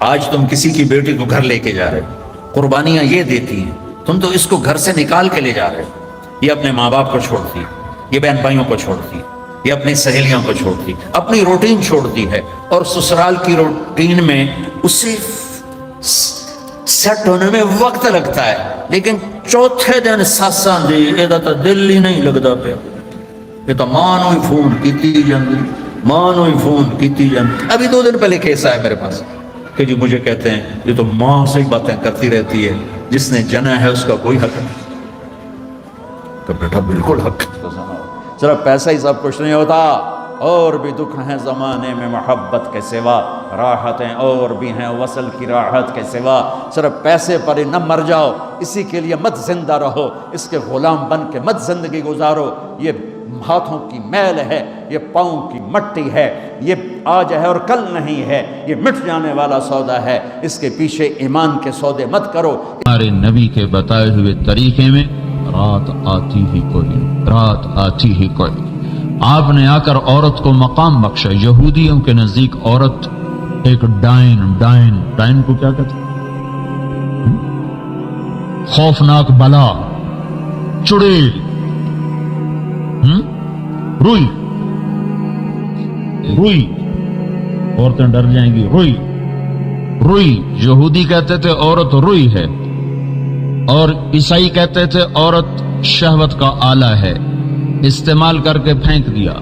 آج تم کسی کی بیٹی کو گھر لے کے جا رہے، قربانیاں یہ دیتی ہیں، تم تو اس کو گھر سے نکال کے لے جا رہے، یہ اپنے ماں باپ کو چھوڑتی، یہ بہن بھائیوں کو چھوڑتی، یہ اپنی سہیلیوں کو چھوڑتی، اپنی روٹین چھوڑتی ہے، اور سسرال کی روٹین میں اسے سیٹ ہونے میں وقت لگتا ہے، لیکن چوتھے دن ساساں دی یہ تو دل ہی نہیں لگتا پہ، یہ تو ماں نو ہی فون کیتی جاندی، ماں نو ہی فون کیتی جاندی۔ ابھی 2 دن پہلے کیس آیا میرے پاس کہ جی مجھے کہتے ہیں یہ تو ماں سے ہی باتیں کرتی رہتی ہے، جس نے جنا ہے اس کا کوئی حق نہیں۔ تو بیٹا بالکل حق، صرف پیسہ ہی سب کچھ نہیں ہوتا، اور بھی دکھ ہیں زمانے میں محبت کے سوا، راحتیں اور بھی ہیں وصل کی راحت کے سوا، صرف پیسے پر ہی نہ مر جاؤ، اسی کے لیے مت زندہ رہو، اس کے غلام بن کے مت زندگی گزارو۔ یہ ہاتھوں کی میل ہے، یہ پاؤں کی مٹی ہے، یہ آج ہے اور کل نہیں ہے، یہ مٹ جانے والا سودا ہے، اس کے پیچھے ایمان کے سودے مت کرو۔ ہمارے نبی کے بتائے ہوئے طریقے میں رات آتی ہی کوئی، رات آتی ہی کوئی۔ آپ نے آ کر عورت کو مقام بخشا۔ یہودیوں کے نزدیک عورت ایک ڈائن کو کیا کہتے ہیں؟ خوفناک بلا، چڑیل، روئی، عورتیں ڈر جائیں گی، روئی یہودی کہتے تھے عورت روئی ہے، اور عیسائی کہتے تھے عورت شہوت کا آلہ ہے، استعمال کر کے پھینک دیا۔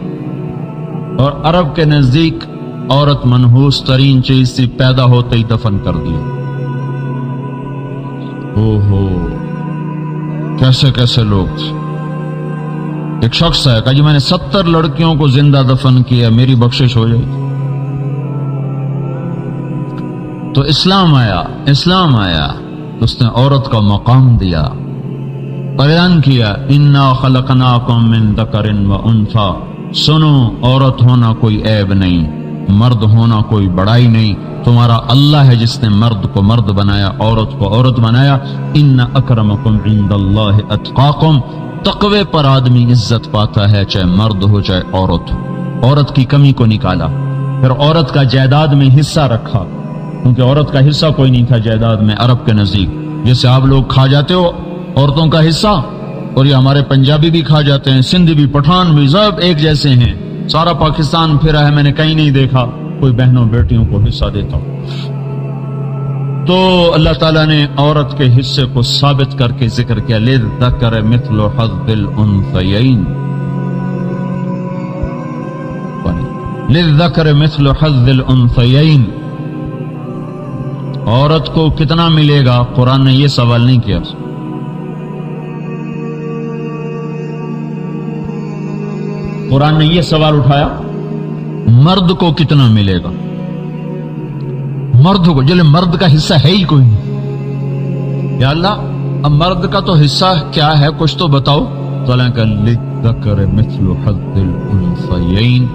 اور عرب کے نزدیک عورت منحوس ترین چیز تھی، پیدا ہوتے ہی دفن کر دیا۔ کیسے کیسے لوگ تھے۔ ایک شخص ہے کہا جی میں نے 70 لڑکیوں کو زندہ دفن کیا، میری بخشش ہو جائے۔ تو اسلام آیا، اس نے عورت کا مقام دیا، اعلان کیا انا خلقناکم من ذکر و انثی، سنو عورت ہونا کوئی عیب نہیں، مرد ہونا کوئی بڑائی نہیں، تمہارا اللہ ہے جس نے مرد کو مرد بنایا، عورت کو عورت بنایا۔ ان اکرمکم عند اللہ اتقاکم، تقوی پر آدمی عزت پاتا ہے، چاہے مرد ہو چاہے عورت ہو۔ عورت کی کمی کو نکالا، پھر عورت کا جائیداد میں حصہ رکھا، کیونکہ عورت کا حصہ کوئی نہیں تھا جائیداد میں عرب کے نزدیک، جیسے آپ لوگ کھا جاتے ہو عورتوں کا حصہ، اور یہ ہمارے پنجابی بھی کھا جاتے ہیں، سندھی بھی، پٹھان بھی، سب ایک جیسے ہیں۔ سارا پاکستان پھرا ہے، میں نے کہیں نہیں دیکھا کوئی بہنوں بیٹیوں کو حصہ دیتا ہوں۔ تو اللہ تعالیٰ نے عورت کے حصے کو ثابت کر کے ذکر کیا، للذکر مثل حظ الانثیین، للذکر مثل حظ الانثیین، عورت کو کتنا ملے گا؟ قرآن نے یہ سوال نہیں کیا، قرآن نے یہ سوال اٹھایا مرد کو کتنا ملے گا؟ مرد کو، جلے مرد کا حصہ ہے ہی کوئی نہیں، یا اللہ اب مرد کا تو حصہ کیا ہے کچھ تو بتاؤ۔ تو اللہ کہ للذکر مثل حظ الانثیین،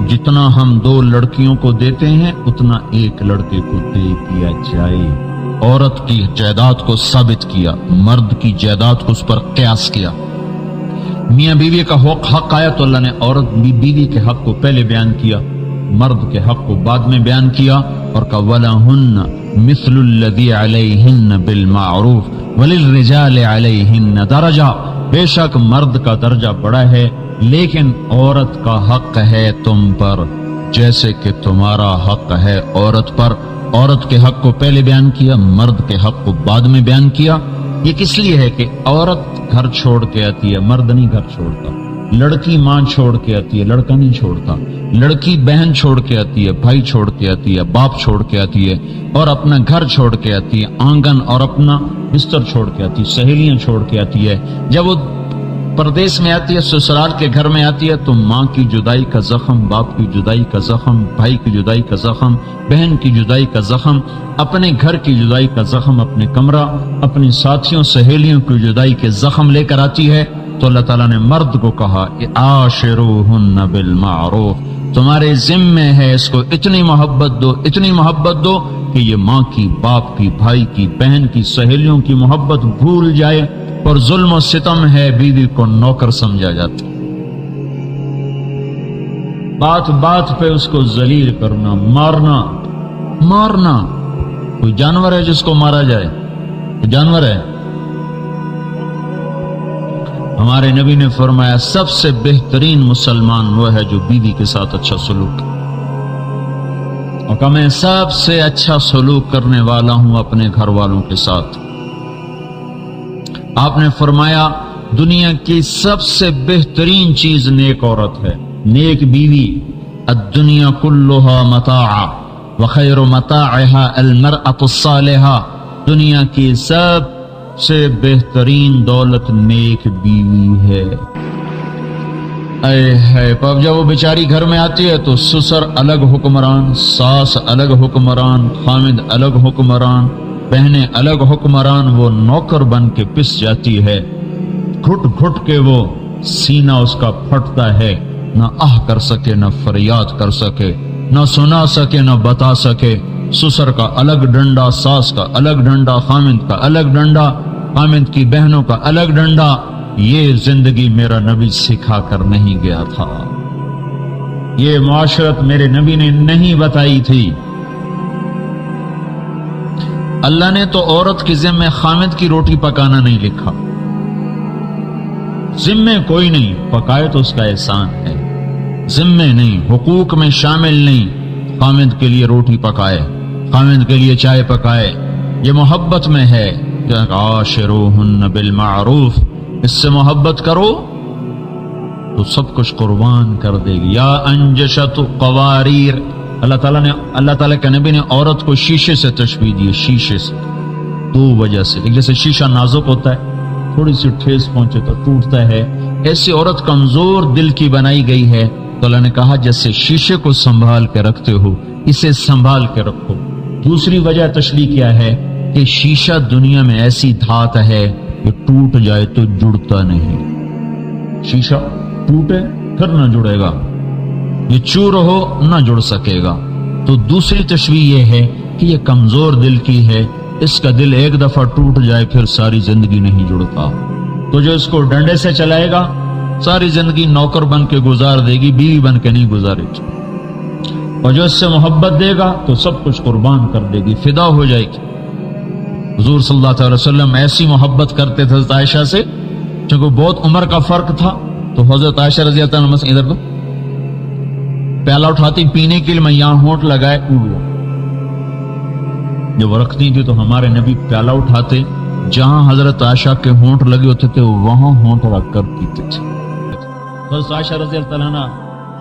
جتنا ہم 2 لڑکیوں کو دیتے ہیں اتنا ایک لڑکے کو دے دیا جائے۔ عورت کی جائیداد کو ثابت کیا، مرد کی جائیداد کو اس پر قیاس کیا۔ میاں بیوی کا حق آیا تو اللہ نے عورت بیوی کے حق کو پہلے بیان کیا، مرد کے حق کو بعد میں بیان کیا، اور کہ وَلَهُنَّ مِثْلُ الَّذِي عَلَيْهِنَّ بِالْمَعْرُوفِ وَلِلرِّجَالِ عَلَيْهِنَّ دَرَجَةٌ، بے شک مرد کا درجہ بڑا ہے لیکن عورت کا حق ہے تم پر جیسے کہ تمہارا حق ہے عورت پر۔ عورت کے حق کو پہلے بیان کیا، مرد کے حق کو بعد میں بیان کیا۔ یہ کس لیے ہے کہ عورت گھر چھوڑ کے آتی ہے، مرد نہیں گھر چھوڑتا۔ لڑکی ماں چھوڑ کے آتی ہے، لڑکا نہیں چھوڑتا۔ لڑکی بہن چھوڑ کے آتی ہے، بھائی چھوڑ کے آتی ہے، باپ چھوڑ کے آتی ہے، اور اپنا گھر چھوڑ کے آتی ہے، آنگن اور اپنا بستر چھوڑ کے آتی ہے، سہیلیاں چھوڑ کے آتی ہے۔ جب وہ پردیس میں آتی ہے، سسرال کے گھر میں آتی ہے، تو ماں کی جدائی کا زخم، باپ کی جدائی کا زخم، بھائی کی جدائی کا زخم، بہن کی جدائی کا زخم، اپنے گھر کی جدائی کا زخم، اپنے کمرہ، اپنی ساتھیوں سہیلیوں کی جدائی کے زخم لے کر آتی ہے۔ تو اللہ تعالیٰ نے مرد کو کہا کہ عاشروہن بالمعروف، تمہارے ذمے ہے اس کو اتنی محبت دو، اتنی محبت دو کہ یہ ماں کی، باپ کی، بھائی کی، بہن کی، سہیلیوں کی محبت بھول جائے۔ اور ظلم و ستم ہے بیوی کو نوکر سمجھا جاتا، بات بات پہ اس کو ذلیل کرنا، مارنا، کوئی جانور ہے جس کو مارا جائے؟ جانور ہے؟ ہمارے نبی نے فرمایا سب سے بہترین مسلمان وہ ہے جو بیوی کے ساتھ اچھا سلوک کرے، اور کہ میں سب سے اچھا سلوک کرنے والا ہوں اپنے گھر والوں کے ساتھ۔ آپ نے فرمایا دنیا کی سب سے بہترین چیز نیک عورت ہے، نیک بیوی۔ الدنیا کلها متاع وخیر متاعها المرأة الصالحة، دنیا کی سب سے بہترین دولت نیک بیوی ہے۔ اے ہے پب جب وہ بیچاری گھر میں آتی ہے تو سسر الگ حکمران، ساس الگ حکمران، خامد الگ حکمران، بہنیں الگ حکمران، وہ نوکر بن کے پس جاتی ہے، گھٹ گھٹ کے وہ سینہ اس کا پھٹتا ہے، نہ آہ کر سکے، نہ فریاد کر سکے، نہ سنا سکے، نہ بتا سکے۔ سسر کا الگ ڈنڈا، ساس کا الگ ڈنڈا، خامد کا الگ ڈنڈا، خامد کی بہنوں کا الگ ڈنڈا۔ یہ زندگی میرا نبی سکھا کر نہیں گیا تھا، یہ معاشرت میرے نبی نے نہیں بتائی تھی۔ اللہ نے تو عورت کے ذمے خامد کی روٹی پکانا نہیں لکھا، ذمے کوئی نہیں، پکائے تو اس کا احسان ہے، ذمے نہیں، حقوق میں شامل نہیں۔ خامد کے لیے روٹی پکائے، خامد کے لیے چائے پکائے، یہ محبت میں ہے کہ عاشروہن بالمعروف، اس سے محبت کرو تو سب کچھ قربان کر دے گی۔ یا انجشت قواریر، اللہ تعالیٰ کے نبی نے عورت کو شیشے سے تشبیہ دی، شیشے سے، دو وجہ سے۔ ایک جیسے شیشہ نازک ہوتا ہے، تھوڑی سی ٹھیس پہنچے تو ٹوٹتا ہے، ایسی عورت کمزور دل کی بنائی گئی ہے۔ تو اللہ نے کہا جیسے شیشے کو سنبھال کے رکھتے ہو اسے سنبھال کے رکھو۔ دوسری وجہ تشبیہ کیا ہے کہ شیشہ دنیا میں ایسی دھات ہے کہ ٹوٹ جائے تو جڑتا نہیں، شیشہ ٹوٹے پھر نہ جڑے گا، یہ چور ہو نہ جڑ سکے گا۔ تو دوسری تشبیہ یہ ہے کہ یہ کمزور دل کی ہے، اس کا دل ایک دفعہ ٹوٹ جائے پھر ساری زندگی نہیں جڑتا۔ تو جو اس کو ڈنڈے سے چلائے گا ساری زندگی نوکر بن کے گزار دے گی، بیوی بن کے نہیں گزارے گی، اور جو اس سے محبت دے گا تو سب کچھ قربان کر دے گی، فدا ہو جائے گی۔ حضور صلی اللہ علیہ وسلم ایسی محبت کرتے تھے حضرت عائشہ سے، چونکہ بہت عمر کا فرق تھا، تو حضرت عائشہ رضی اللہ عنہ ادھر تو پیالہ اٹھاتی پینے کے لیے، میں یہاں ہونٹ لگائے اڑ گیا، جب وہ رکھتی تھی تو ہمارے نبی پیالہ اٹھاتے، جہاں حضرت عائشہ کے ہونٹ لگے ہوتے تھے وہاں ہونٹ رکھ کر پیتے تھے۔ حضرت عائشہ رضی اللہ عنہ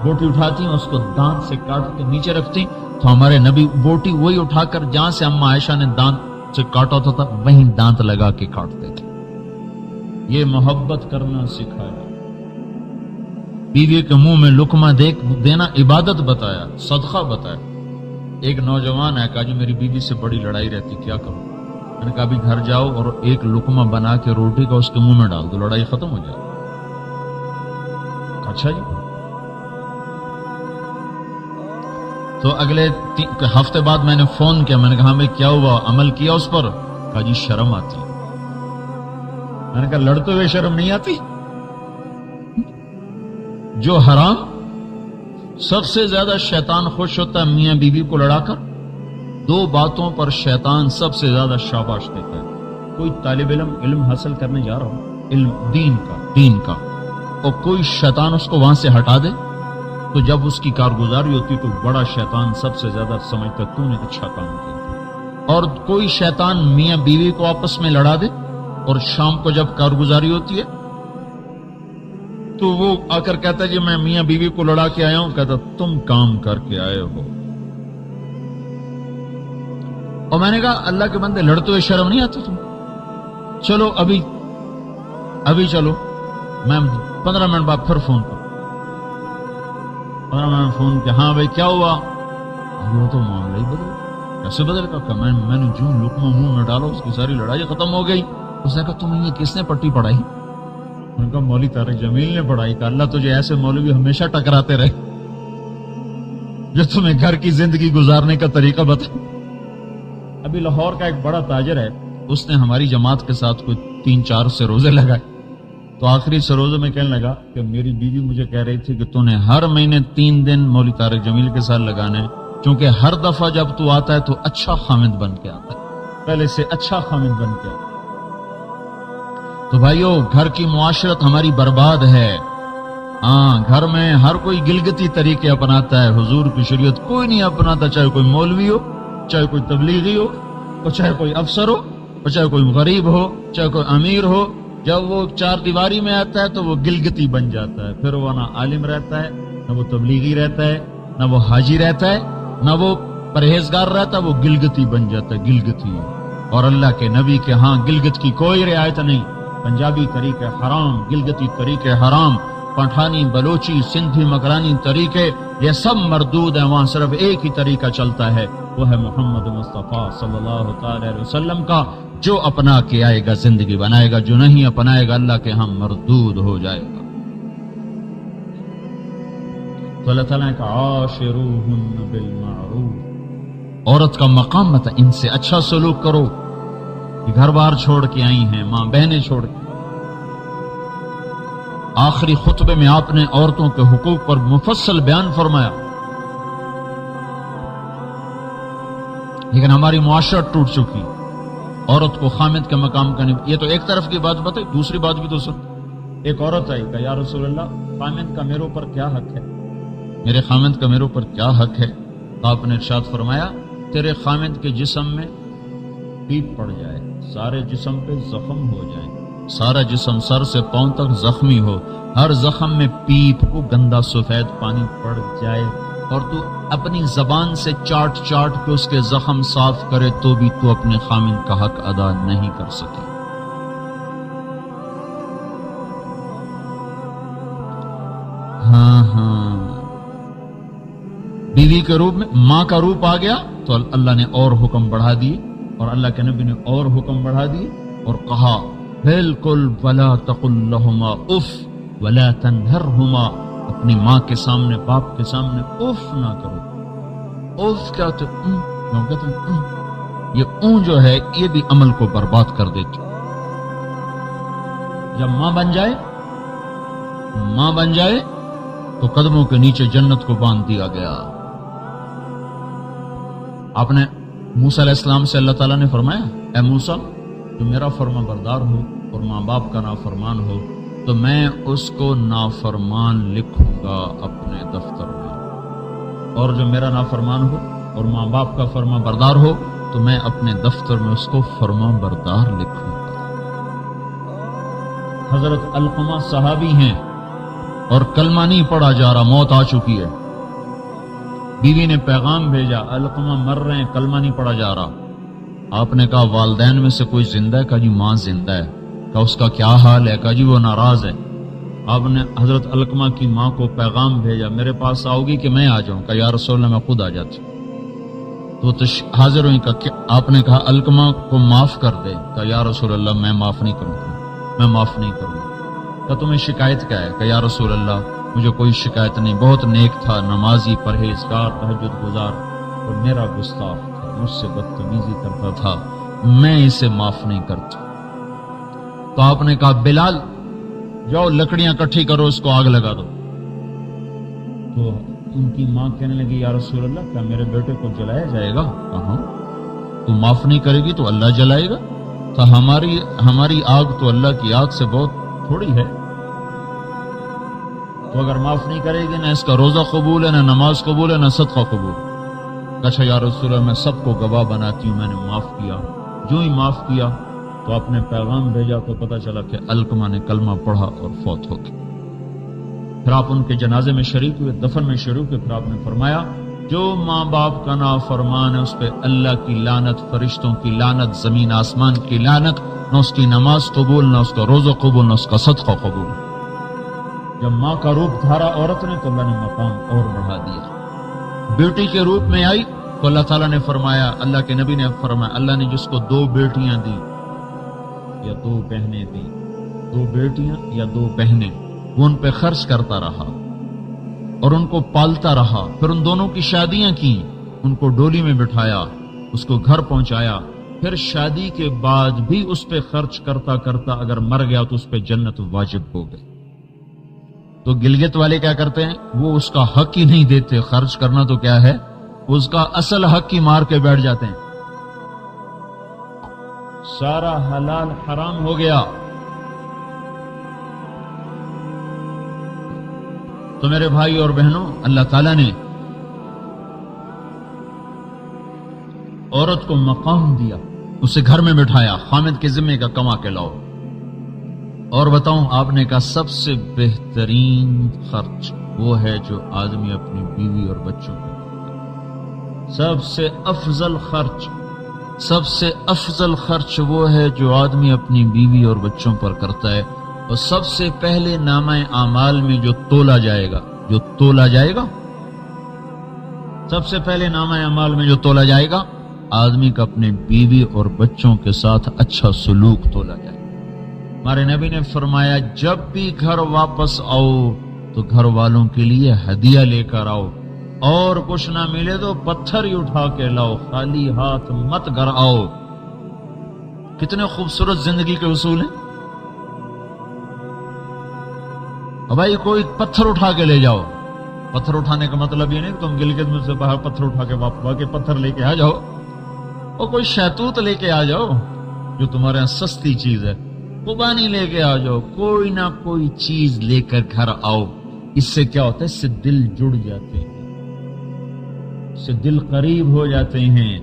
بوٹی اٹھاتی اس کو دانت سے کاٹ کے نیچے رکھتی، تو ہمارے نبی بوٹی وہی اٹھا کر جہاں سے اما عائشہ نے دانت سے کاٹا ہوتا تھا وہیں دانت لگا کے کاٹتے تھے۔ یہ محبت کرنا سکھایا، بیوی کے منہ میں لقمہ دینا عبادت بتایا، صدقہ بتایا۔ ایک نوجوان ہے کہا جی میری بیوی سے بڑی لڑائی رہتی، کیا کروں؟ میں نے کہا ابھی گھر جاؤ اور ایک لقمہ بنا کے روٹی کا اس کے منہ میں ڈال دو، لڑائی ختم ہو جائے۔ اچھا جی۔ تو اگلے ہفتے بعد میں نے فون کیا، میں نے کہا بھائی کیا ہوا، عمل کیا اس پر؟ کہا جی شرم آتی۔ میں نے کہا لڑتے ہوئے شرم نہیں آتی؟ جو حرام، سب سے زیادہ شیطان خوش ہوتا ہے میاں بیوی کو لڑا کر، دو باتوں پر شیطان سب سے زیادہ شاباش دیتا ہے۔ کوئی طالب علم حاصل کرنے جا رہا ہو، علم دین کا، اور کوئی شیطان اس کو وہاں سے ہٹا دے، تو جب اس کی کارگزاری ہوتی تو بڑا شیطان سب سے زیادہ سمجھتا تو نے اچھا کام کیا۔ اور کوئی شیطان میاں بیوی کو آپس میں لڑا دے، اور شام کو جب کارگزاری ہوتی ہے تو وہ آ کر کہتا ہے جی میں میاں بیوی کو لڑا کے آیا ہوں، کہتا تم کام کر کے آئے ہو۔ اور میں نے کہا اللہ کے بندے لڑتے ہوئے شرم نہیں آتی تم؟ چلو ابھی چلو، میں 15 منٹ بعد پھر فون کروں۔ 15 منٹ فون کیا، ہاں بھائی کیا ہوا؟ وہ تو معاملہ ہی بدل گیا۔ کیسے بدل گیا؟ میں نے جو لقمہ منہ میں ڈالا اس کی ساری لڑائی ختم ہو گئی۔ اس نے کہا تمہیں یہ کس نے پٹی پڑھائی؟ میں نے کہا مولوی طارق جمیل نے پڑھائی۔ کہ اللہ تجھے ایسے مولوی ہمیشہ ٹکراتے رہے جو تمہیں گھر کی زندگی گزارنے کا طریقہ بتا۔ ابھی لاہور کا ایک بڑا تاجر ہے، اس نے ہماری جماعت کے ساتھ کوئی 3-4 سے روزے لگائے، تو آخری سے روزے میں کہنے لگا کہ میری بیوی مجھے کہہ رہی تھی کہ تو نے ہر مہینے 3 دن مولوی طارق جمیل کے ساتھ لگانے، چونکہ ہر دفعہ جب تو آتا ہے تو اچھا خامد بن کے آتا ہے، پہلے سے اچھا خامد بن کے آتا ہے۔ تو بھائیو، گھر کی معاشرت ہماری برباد ہے۔ ہاں، گھر میں ہر کوئی گلگتی طریقے اپناتا ہے، حضور کی شریعت کوئی نہیں اپناتا، چاہے کوئی مولوی ہو، چاہے کوئی تبلیغی ہو، اور چاہے کوئی افسر ہو، اور چاہے کوئی غریب ہو، چاہے کوئی امیر ہو۔ جب وہ چار دیواری میں آتا ہے تو وہ گلگتی بن جاتا ہے، پھر وہ نہ عالم رہتا ہے، نہ وہ تبلیغی رہتا ہے، نہ وہ حاجی رہتا ہے، نہ وہ پرہیزگار رہتا ہے، وہ گلگتی بن جاتا ہے، گلگتی۔ اور اللہ کے نبی کے ہاں گلگت کی کوئی رعایت نہیں۔ پنجابی طریقے حرام، گلگتی طریقے حرام، پٹھانی، بلوچی، سندھی، مکرانی طریقے یہ سب مردود ہیں۔ وہاں صرف ایک ہی طریقہ چلتا ہے، وہ ہے محمد مصطفیٰ صلی اللہ تعالی علیہ وسلم کا۔ جو اپنا کے آئے گا زندگی بنائے گا، جو نہیں اپنائے گا اللہ کے ہاں مردود ہو جائے گا۔ تو اللہ تعالیٰ نے کہا عاشروہن بالمعروف، عورت کا مقام مت ان سے اچھا سلوک کرو، یہ گھر بار چھوڑ کے آئی ہیں، ماں بہنیں چھوڑ کے۔ آخری خطبے میں آپ نے عورتوں کے حقوق پر مفصل بیان فرمایا، لیکن ہماری معاشرت ٹوٹ چکی، عورت کو خامد کے مقام کا نہیں۔ یہ تو ایک طرف کی بات بتائی، دوسری بات بھی تو سن۔ ایک عورت آئی، کہا یا رسول اللہ، خامد کا میرے اوپر کیا حق ہے، میرے خامد کا میرے اوپر کیا حق ہے؟ آپ نے ارشاد فرمایا، تیرے خامد کے جسم میں پیپ پڑ جائے، سارے جسم پہ زخم ہو جائے، سارا جسم سر سے پاؤں تک زخمی ہو، ہر زخم میں پیپ کو گندا سفید پانی پڑ جائے، اور تو اپنی زبان سے چاٹ چاٹ کے اس کے زخم صاف کرے تو بھی تو اپنے خامد کا حق ادا نہیں کر سکے۔ ہاں، بیوی کے روپ میں ماں کا روپ آ گیا تو اللہ نے اور حکم بڑھا دیے، اور اللہ کے نبی نے اور حکم بڑھا دیے اور کہا بالکل ولا تقل لهما اف ولا تنهرهما، اپنی ماں کے سامنے، باپ کے سامنے اف نہ کرو۔ اف کیا تو یہ اون جو ہے یہ بھی عمل کو برباد کر دیتی۔ جب ماں بن جائے تو قدموں کے نیچے جنت کو باندھ دیا گیا۔ آپ نے موسیٰ علیہ السلام سے اللہ تعالیٰ نے فرمایا، اے موسیٰ، جو میرا فرما بردار ہو اور ماں باپ کا نافرمان ہو تو میں اس کو نافرمان لکھوں گا اپنے دفتر میں، اور جو میرا نافرمان ہو اور ماں باپ کا فرما بردار ہو تو میں اپنے دفتر میں اس کو فرما بردار لکھوں گا۔ حضرت علقمہ صحابی ہیں اور کلمہ نہیں پڑھا جا رہا، موت آ چکی ہے، بیوی نے پیغام بھیجا علقمہ مر رہے ہیں، کلمہ نہیں پڑھا جا رہا۔ آپ نے کہا والدین میں سے کوئی زندہ ہے؟ کہا جی ماں زندہ ہے۔ کہا اس کا کیا حال ہے؟ کہا جی وہ ناراض ہے۔ آپ نے حضرت علقمہ کی ماں کو پیغام بھیجا، میرے پاس آؤ گی کہ میں آ جاؤں؟ کہا یا رسول اللہ میں خود آ جاتی۔ تو حاضر ہوئی، کہا آپ نے کہا علقمہ کو معاف کر دے؟ کہا یا رسول اللہ میں معاف نہیں کروں گا، میں معاف نہیں کروں گا۔ کہا تمہیں شکایت کیا ہے؟ کہا یا رسول اللہ مجھے کوئی شکایت نہیں، بہت نیک تھا، نمازی، پرہیزگار، تہجد گزار، اور میرا گستاخ تھا، مجھ سے بدتمیزی کرتا تھا، میں اسے معاف نہیں کرتا۔ تو آپ نے کہا بلال جاؤ لکڑیاں کٹھی کرو، اس کو آگ لگا دو۔ تو ان کی ماں کہنے لگی یا رسول اللہ کیا میرے بیٹے کو جلایا جائے گا؟ کہاں، تو معاف نہیں کرے گی تو اللہ جلائے گا؟ تو ہماری آگ تو اللہ کی آگ سے بہت تھوڑی ہے، تو اگر معاف نہیں کرے گی، نہ اس کا روزہ قبول ہے، نہ نماز قبول ہے، نہ صدقہ قبول۔ اچھا یا رسول اللہ میں سب کو گواہ بناتی ہوں، میں نے معاف کیا۔ جو ہی معاف کیا تو آپ نے پیغام بھیجا تو پتہ چلا کہ علقمہ نے کلمہ پڑھا اور فوت ہو گیا۔ پھر آپ ان کے جنازے میں شریک ہوئے، دفن میں شریک ہوئے، پھر آپ نے فرمایا جو ماں باپ کا نافرمان ہے اس پہ اللہ کی لعنت، فرشتوں کی لعنت، زمین آسمان کی لعنت، نہ اس کی نماز قبول، نہ اس کا روزہ قبول، نہ اس کا صدقہ قبول۔ جب ماں کا روپ دھارا عورت نے تو اللہ نے مقام اور بڑھا دیا۔ بیٹی کے روپ میں آئی تو اللہ تعالیٰ نے فرمایا، اللہ کے نبی نے فرمایا، اللہ نے جس کو 2 بیٹیاں دی یا 2 بہنیں دی، 2 بیٹیاں یا 2 بہنیں، وہ ان پہ خرچ کرتا رہا اور ان کو پالتا رہا، پھر ان دونوں کی شادیاں کی، ان کو ڈولی میں بٹھایا، اس کو گھر پہنچایا، پھر شادی کے بعد بھی اس پہ خرچ کرتا کرتا اگر مر گیا تو اس پہ جنت واجب ہو گئی۔ تو گلگت والے کیا کرتے ہیں، وہ اس کا حق ہی نہیں دیتے، خرچ کرنا تو کیا ہے اس کا اصل حق ہی مار کے بیٹھ جاتے ہیں. سارا حلال حرام ہو گیا. تو میرے بھائی اور بہنوں، اللہ تعالیٰ نے عورت کو مقام دیا، اسے گھر میں بٹھایا، خامد کے ذمے کا کما کے لاؤ. اور بتاؤں، آپ نے کہا سب سے بہترین خرچ وہ ہے جو آدمی اپنی بیوی اور بچوں کو کرتا ہے. سب سے افضل خرچ وہ ہے جو آدمی اپنی بیوی اور بچوں پر کرتا ہے. اور سب سے پہلے نامہ اعمال میں جو تولا جائے گا سب سے پہلے نامہ اعمال میں جو تولا جائے گا، آدمی کا اپنے بیوی اور بچوں کے ساتھ اچھا سلوک تولا جائے گا. ہمارے نبی نے فرمایا جب بھی گھر واپس آؤ تو گھر والوں کے لیے ہدیہ لے کر آؤ، اور کچھ نہ ملے تو پتھر ہی اٹھا کے لاؤ، خالی ہاتھ مت گھر آؤ. کتنے خوبصورت زندگی کے اصول ہیں. اب بھائی کوئی پتھر اٹھا کے لے جاؤ. پتھر اٹھانے کا مطلب یہ نہیں کہ تم گلگت میں سے باہر پتھر اٹھا کے واپس پتھر لے کے آ جاؤ، اور کوئی شہتوت لے کے آ جاؤ جو تمہارے یہاں سستی چیز ہے، قربانی لے کے آ جاؤ. کوئی نہ کوئی چیز لے کر گھر آؤ. اس سے کیا ہوتا ہے؟ اس سے دل جڑ جاتے ہیں، اس سے دل قریب ہو جاتے ہیں.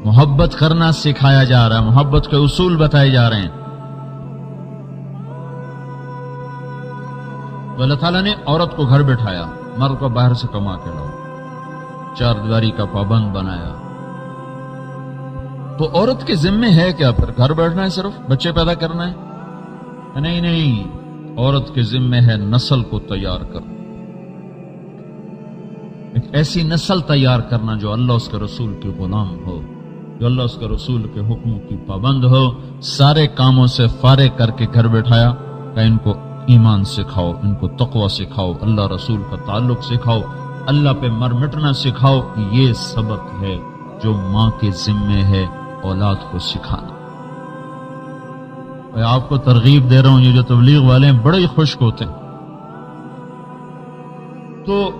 محبت کرنا سکھایا جا رہا ہے، محبت کے اصول بتائے جا رہے ہیں. تو اللہ تعالیٰ نے عورت کو گھر بٹھایا، مرد کو باہر سے کما کے لاؤ، چار دیواری کا پابند بنایا. تو عورت کے ذمے ہے کیا پھر؟ گھر بیٹھنا ہے، صرف بچے پیدا کرنا ہے؟ نہیں، عورت کے ذمے ہے نسل کو تیار کرنا، ایک ایسی نسل تیار کرنا جو اللہ اس کے رسول کے غلام ہو، جو اللہ اس کے رسول کے حکموں کی پابند ہو. سارے کاموں سے فارغ کر کے گھر بٹھایا کہ ان کو ایمان سکھاؤ، ان کو تقوی سکھاؤ، اللہ رسول کا تعلق سکھاؤ، اللہ پہ مر مٹنا سکھاؤ. یہ سبق ہے جو ماں کے ذمے ہے اولاد کو سکھانا. میں آپ کو ترغیب دے رہا ہوں، یہ جو تبلیغ والے ہیں بڑے ہی خشک ہوتے ہیں. تو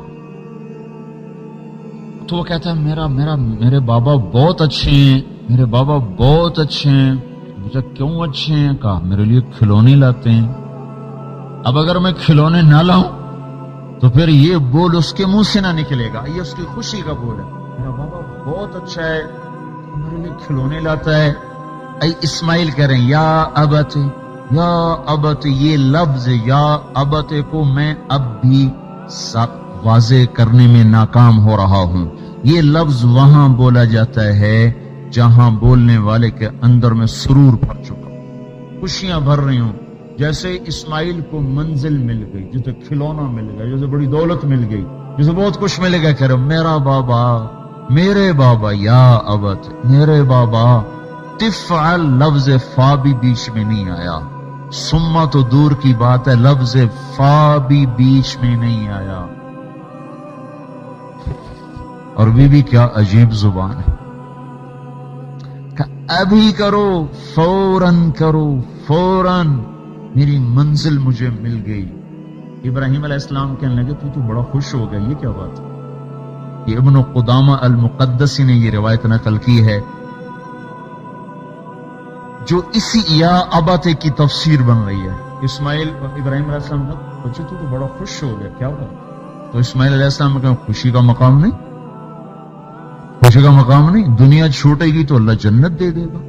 وہ کہتا ہے میرے بابا بہت اچھے ہیں، میرے بابا بہت اچھے ہیں. مجھے کیوں اچھے ہیں؟ کہا میرے لیے کھلونے لاتے ہیں. اب اگر میں کھلونے نہ لاؤں تو پھر یہ بول اس کے منہ سے نہ نکلے گا، یہ اس کی خوشی کا بول ہے. میرا بابا بہت اچھا ہے، میرے لیے کھلونے لاتا ہے. اے اسماعیل کہہ رہے ہیں یا ابت، یہ لفظ یا ابت کو میں اب بھی واضح کرنے میں ناکام ہو رہا ہوں. یہ لفظ وہاں بولا جاتا ہے جہاں بولنے والے کے اندر میں سرور بھر چکا، خوشیاں بھر رہی ہوں. جیسے اسماعیل کو منزل مل گئی، جیسے کھلونا مل گیا، جیسے بڑی دولت مل گئی، جیسے بہت کچھ مل گیا. کہہ رہے میرا بابا، میرے بابا، یا ابت، میرے بابا. تفعل لفظ فا بھی بیچ میں نہیں آیا، سما تو دور کی بات ہے، لفظ فا بھی بیچ میں نہیں آیا. اور بھی کیا عجیب زبان ہے. ابھی کرو، فوراً کرو، فوراً، میری منزل مجھے مل گئی. ابراہیم علیہ السلام کہنے لگے تو بڑا خوش ہو گیا، یہ کیا بات ہے؟ یہ ابن قدامہ المقدسی نے یہ روایت نقل کی ہے جو اسی یا ابت کی تفسیر بن رہی ہے. اسماعیل ابراہیم علیہ السلام نے بچے تو بڑا خوش ہو گیا، کیا ہوا؟ تو اسماعیل علیہ السلام نے کہا خوشی کا مقام نہیں، خوشی کا مقام نہیں. دنیا چھوٹے گی تو اللہ جنت دے دے گا،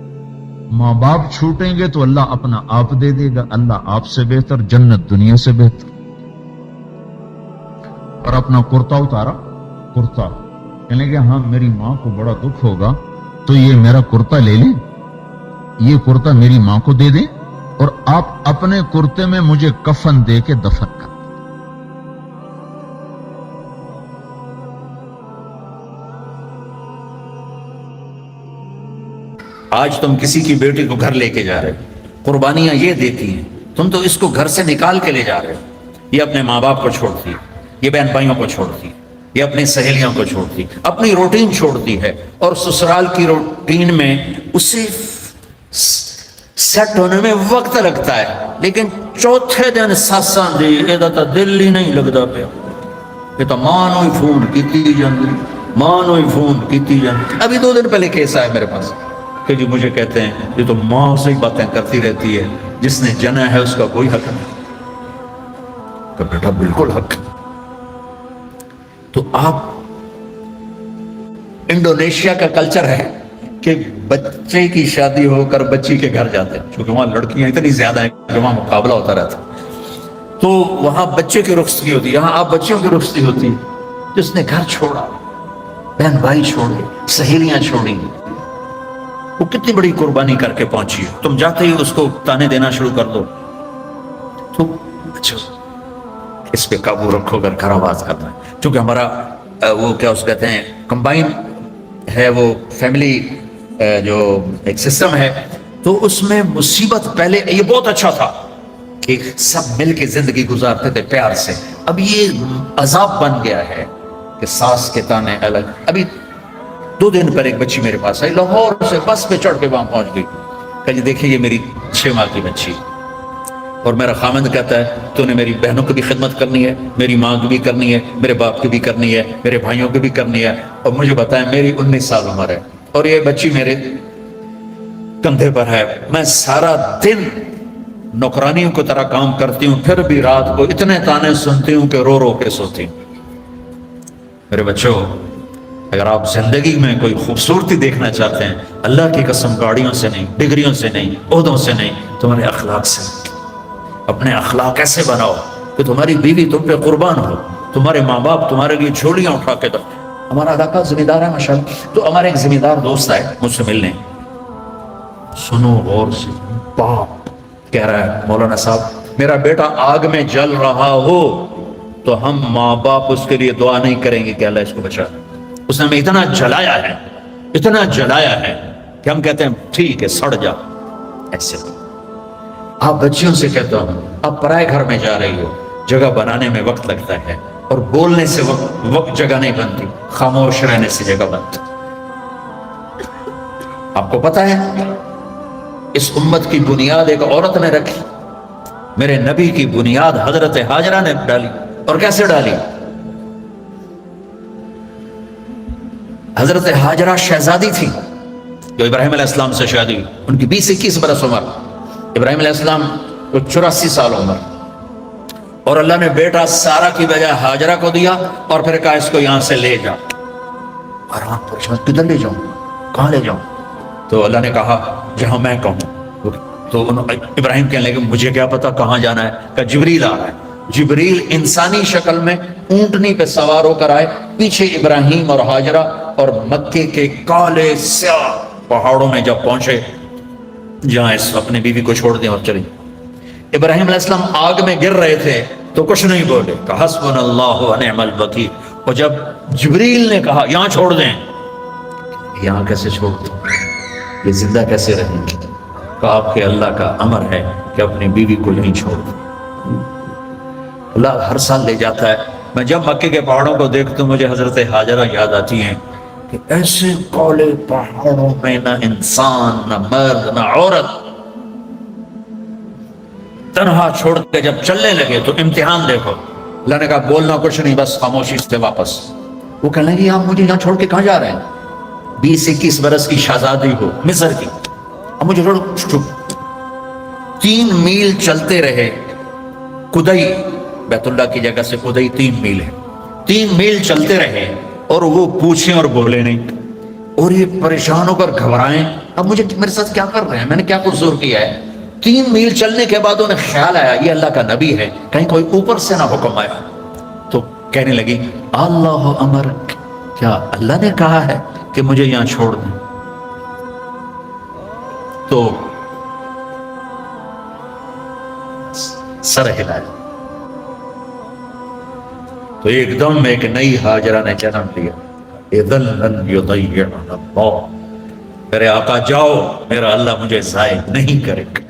ماں باپ چھوٹیں گے تو اللہ اپنا آپ دے دے گا. اللہ آپ سے بہتر، جنت دنیا سے بہتر. اور اپنا کرتا اتارا، کرتا کہنے کہ ہاں میری ماں کو بڑا دکھ ہوگا تو یہ میرا کرتا لے لیں، یہ کرتا میری ماں کو دے دیں، اور آپ اپنے کرتے میں مجھے کفن دے کے دفن کر. آج تم کسی کی بیٹی کو گھر لے کے جا رہے، قربانیاں یہ دیتی ہیں، تم تو اس کو گھر سے نکال کے لے جا رہے ہو. یہ اپنے ماں باپ کو چھوڑتی، یہ بہن بھائیوں کو چھوڑتی، یہ اپنی سہیلیوں کو چھوڑتی، اپنی روٹین چھوڑتی ہے، اور سسرال کی روٹین میں اسے سیٹ ہونے میں وقت لگتا ہے. لیکن چوتھے دن ساساں دی یہ دل ہی نہیں لگتا پیا، یہ تو ماں نو ہی فون کیتی جاندی، ماں نو ہی فون کیتی جاندی۔ ابھی 2 دن پہلے کیس آیا میرے پاس کہ جی مجھے کہتے ہیں یہ تو ماں سے ہی باتیں کرتی رہتی ہے، جس نے جنا ہے اس کا کوئی حق نہیں۔ کہ بیٹا بالکل حق۔ تو آپ انڈونیشیا کا کلچر ہے کہ بچے کی شادی ہو کر بچی کے گھر جاتے ہیں، چونکہ وہاں لڑکیاں اتنی زیادہ ہیں کہ وہاں مقابلہ ہوتا رہتا، تو وہاں بچے کی رخصتی ہوتی، یہاں آپ بچیوں کی رخصتی ہوتی۔ جس نے گھر چھوڑا، بہن بھائی چھوڑے، سہیلیاں چھوڑی، وہ کتنی بڑی قربانی کر کے پہنچی ہے، تم جاتے ہی اس کو تانے دینا شروع کر دو تو اچھا اس پہ قابو رکھو اگر گھر آواز کرنا ہے۔ چونکہ ہمارا وہ کیا اس کہتے ہیں کمبائن ہے، وہ فیملی جو ایک سسٹم ہے، تو اس میں مصیبت پہلے یہ بہت اچھا تھا کہ سب مل کے زندگی گزارتے تھے پیار سے، اب یہ عذاب بن گیا ہے کہ ساس کے تانے الگ۔ ابھی 2 دن پر ایک بچی میرے پاس آئی، لاہور سے بس پہ چڑھ کے وہاں پہنچ گئی، کہ جی دیکھیں یہ میری 6 ماہ کی بچی، اور میرا خامند کہتا ہے تو نے میری بہنوں کی بھی خدمت کرنی ہے، میری ماں کی بھی کرنی ہے، میرے باپ کی بھی کرنی ہے، میرے بھائیوں کی بھی کرنی ہے، اور مجھے بتائیں میری 19 سال عمر ہے اور یہ بچی میرے کندھے پر ہے، میں سارا دن نوکرانیوں کی طرح کام کرتی ہوں، پھر بھی رات کو اتنے تانے سنتی ہوں کہ رو رو کے سوتی ہوں۔ میرے بچوں، اگر آپ زندگی میں کوئی خوبصورتی دیکھنا چاہتے ہیں، اللہ کی قسم گاڑیوں سے نہیں، ڈگریوں سے نہیں، عہدوں سے نہیں، تمہارے اخلاق سے۔ اپنے اخلاق ایسے بناؤ کہ تمہاری بیوی تم پہ قربان ہو، تمہارے ماں باپ تمہارے لیے جھولیاں اٹھا کے دو۔ ہمارا علاقہ ذمہ دار ہے ماشاءاللہ، تو ہمارے ایک ذمہ دار دوست آئے مجھ سے ملنے، سنو غور سے، باپ کہہ رہا ہے مولانا صاحب میرا بیٹا آگ میں جل رہا ہو تو ہم ماں باپ اس کے لیے دعا نہیں کریں گے کہ اللہ اس کو بچا۔ اس نے ہمیں اتنا جلایا ہے، اتنا جلایا ہے کہ ہم کہتے ہیں ٹھیک ہے سڑ جا۔ ایسے آپ بچیوں سے کہتا ہوں آپ پرائے گھر میں جا رہی ہو، جگہ بنانے میں وقت لگتا ہے اور بولنے سے وقت جگہ نہیں بنتی، خاموش رہنے سے جگہ بنتی۔ آپ کو پتا ہے اس امت کی بنیاد ایک عورت نے رکھی، میرے نبی کی بنیاد حضرت ہاجرہ نے ڈالی، اور کیسے ڈالی؟ حضرت ہاجرہ شہزادی تھی جو ابراہیم علیہ السلام سے شادی ہوئی، ان کی 20-21 برس عمر، ابراہیم علیہ السلام کو 84 سال عمر، اور اللہ نے بیٹا سارا کی بجائے ہاجرہ کو دیا اور پھر کہا اس کو یہاں سے لے جا۔ اور ہاں پریشان کدھر لے جاؤں، کہاں لے جاؤں؟ تو اللہ نے کہا جہاں میں کہوں۔ تو ابراہیم کہنے لگے مجھے کیا پتا کہاں جانا ہے، کہ جبریل آ رہا ہے۔ جبریل انسانی شکل میں اونٹنی پہ سوار ہو کر آئے، پیچھے ابراہیم اور ہاجرہ، اور مکے کے کالے سیاہ پہاڑوں میں جب پہنچے جہاں اس اپنے بیوی کو چھوڑ دیں اور چلیں۔ ابراہیم علیہ السلام آگ میں گر رہے تھے تو کچھ نہیں بولے، کہ حسبنا اللہ و نعم الوکیل۔ اور جب جبریل نے کہا یہاں چھوڑ دیں، یہاں کیسے چھوڑ دیں، یہ زندہ کیسے رہیں گے؟ کہا آپ کے اللہ کا امر ہے کہ اپنی بیوی کو نہیں چھوڑ دیں۔ اللہ ہر سال لے جاتا ہے۔ میں جب مکے کے پہاڑوں کو دیکھتا ہوں مجھے حضرت ہاجرہ یاد آتی ہیں کہ ایسے کالے پہاڑوں میں نہ انسان، نہ مرد، نہ عورت، تنہا چھوڑ کے جب چلنے لگے تو امتحان دیکھو۔ اللہ نے کہا بولنا کچھ نہیں، بس خاموشی سے واپس۔ وہ کہنے لگے آپ مجھے یہاں چھوڑ کے کہاں جا رہے ہیں؟ 20-21 برس کی شہزادی ہو مصر کی، اب مجھے چھوڑ۔ 3 میل چلتے رہے، قدئی بیت اللہ کی جگہ سے قدئی 3 میل ہے، 3 میل چلتے رہے اور وہ پوچھیں اور بولے نہیں، اور یہ پریشان ہو کر گھبرائیں اب مجھے میرے ساتھ کیا کر رہے ہیں، میں نے کیا قصور کیا ہے؟ 3 میل چلنے کے بعد انہیں خیال آیا یہ اللہ کا نبی ہے، کہیں کوئی اوپر سے نہ حکم آیا، تو کہنے لگی اللہ امر، کیا اللہ نے کہا ہے کہ مجھے یہاں چھوڑ دیں؟ تو سر ہلایا، تو ایک دم ایک نئی ہاجرہ نے جنم لیا۔ اذن لن یضیعنا اللہ، میرے آقا جاؤ، میرا اللہ مجھے ضائع نہیں کرے گا۔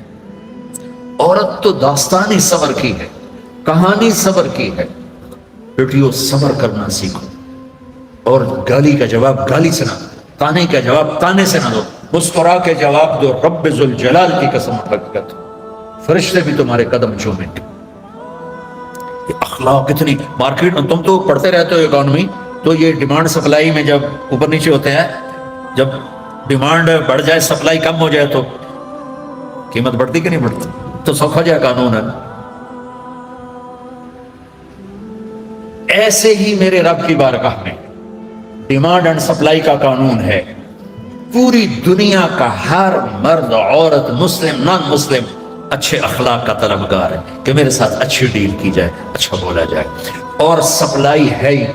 عورت تو داستانی صبر کی ہے، کہانی صبر کی ہے۔ بیٹیوں صبر کرنا سیکھو، اور گالی کا جواب گالی سے نہ دو، تانے کا جواب تانے سے نہ دو، مسکرا کے جواب دو۔ رب ذوالجلال کی قسم رکھ کر فرشتے بھی تمہارے قدم چومیں گے۔ اخلاق کتنی مارکیٹ میں، تم تو پڑھتے رہتے ہو اکانومی، تو یہ ڈیمانڈ سپلائی میں جب اوپر نیچے ہوتے ہیں، جب ڈیمانڈ بڑھ جائے سپلائی کم ہو جائے تو قیمت بڑھتی کہ نہیں بڑھتی؟ تو سوکھا جائے قانون ہے۔ ایسے ہی میرے رب کی بارگاہ میں ڈیمانڈ اینڈ سپلائی کا قانون ہے۔ پوری دنیا کا ہر مرد، عورت، مسلم، نان مسلم اچھے اخلاق کا طلبگار ہے کہ میرے ساتھ اچھی ڈیل کی جائے، اچھا بولا جائے۔ اور سپلائی ہے ہی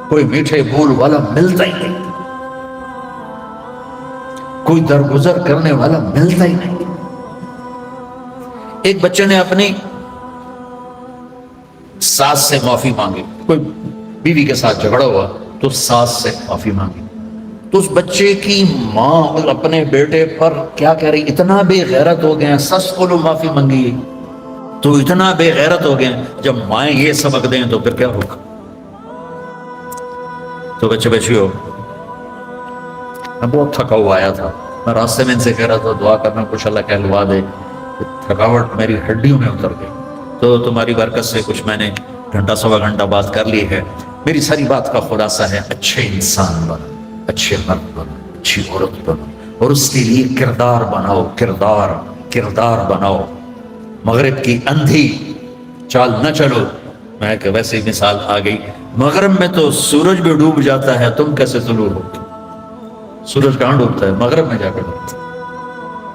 کوئی میٹھے بول والا ملتا ہی نہیں، کوئی درگزر کرنے والا ملتا ہی نہیں۔ ایک بچے نے اپنی ساس سے معافی مانگی، کوئی بیوی کے ساتھ جھگڑا ہوا تو ساس سے معافی مانگی، تو اس بچے کی ماں اپنے بیٹے پر کیا کہہ رہی، اتنا بے غیرت ہو گئے، سس کو لو معافی مانگی تو اتنا بے غیرت ہو گئے، جب مائیں یہ سبق دیں تو پھر کیا ہوگا؟ تو بچیوں، میں بہت تھکا ہوا آیا تھا، میں راستے میں ان سے کہہ رہا تھا دعا کرنا کچھ اللہ کہلوا دے، تھکاوٹ میری ہڈیوں میں اتر گئی، تو تمہاری برکت سے کچھ میں نے گھنٹہ سوا گھنٹہ بات کر لی ہے۔ میری ساری بات کا خلاصہ ہے، اچھے انسان بنو، اچھے مرد بنو، اچھی عورت بنو، اور اس کے لیے کردار بناؤ، کردار بناؤ۔ مغرب کی اندھی چال نہ چلو۔ میں کہ ویسے ہی مثال آ گئی، مغرب میں تو سورج بھی ڈوب جاتا ہے، تم کیسے طلوع ہوتے؟ سورج کہاں ڈوبتا ہے؟ مغرب میں جا کر ڈوبتا ہے۔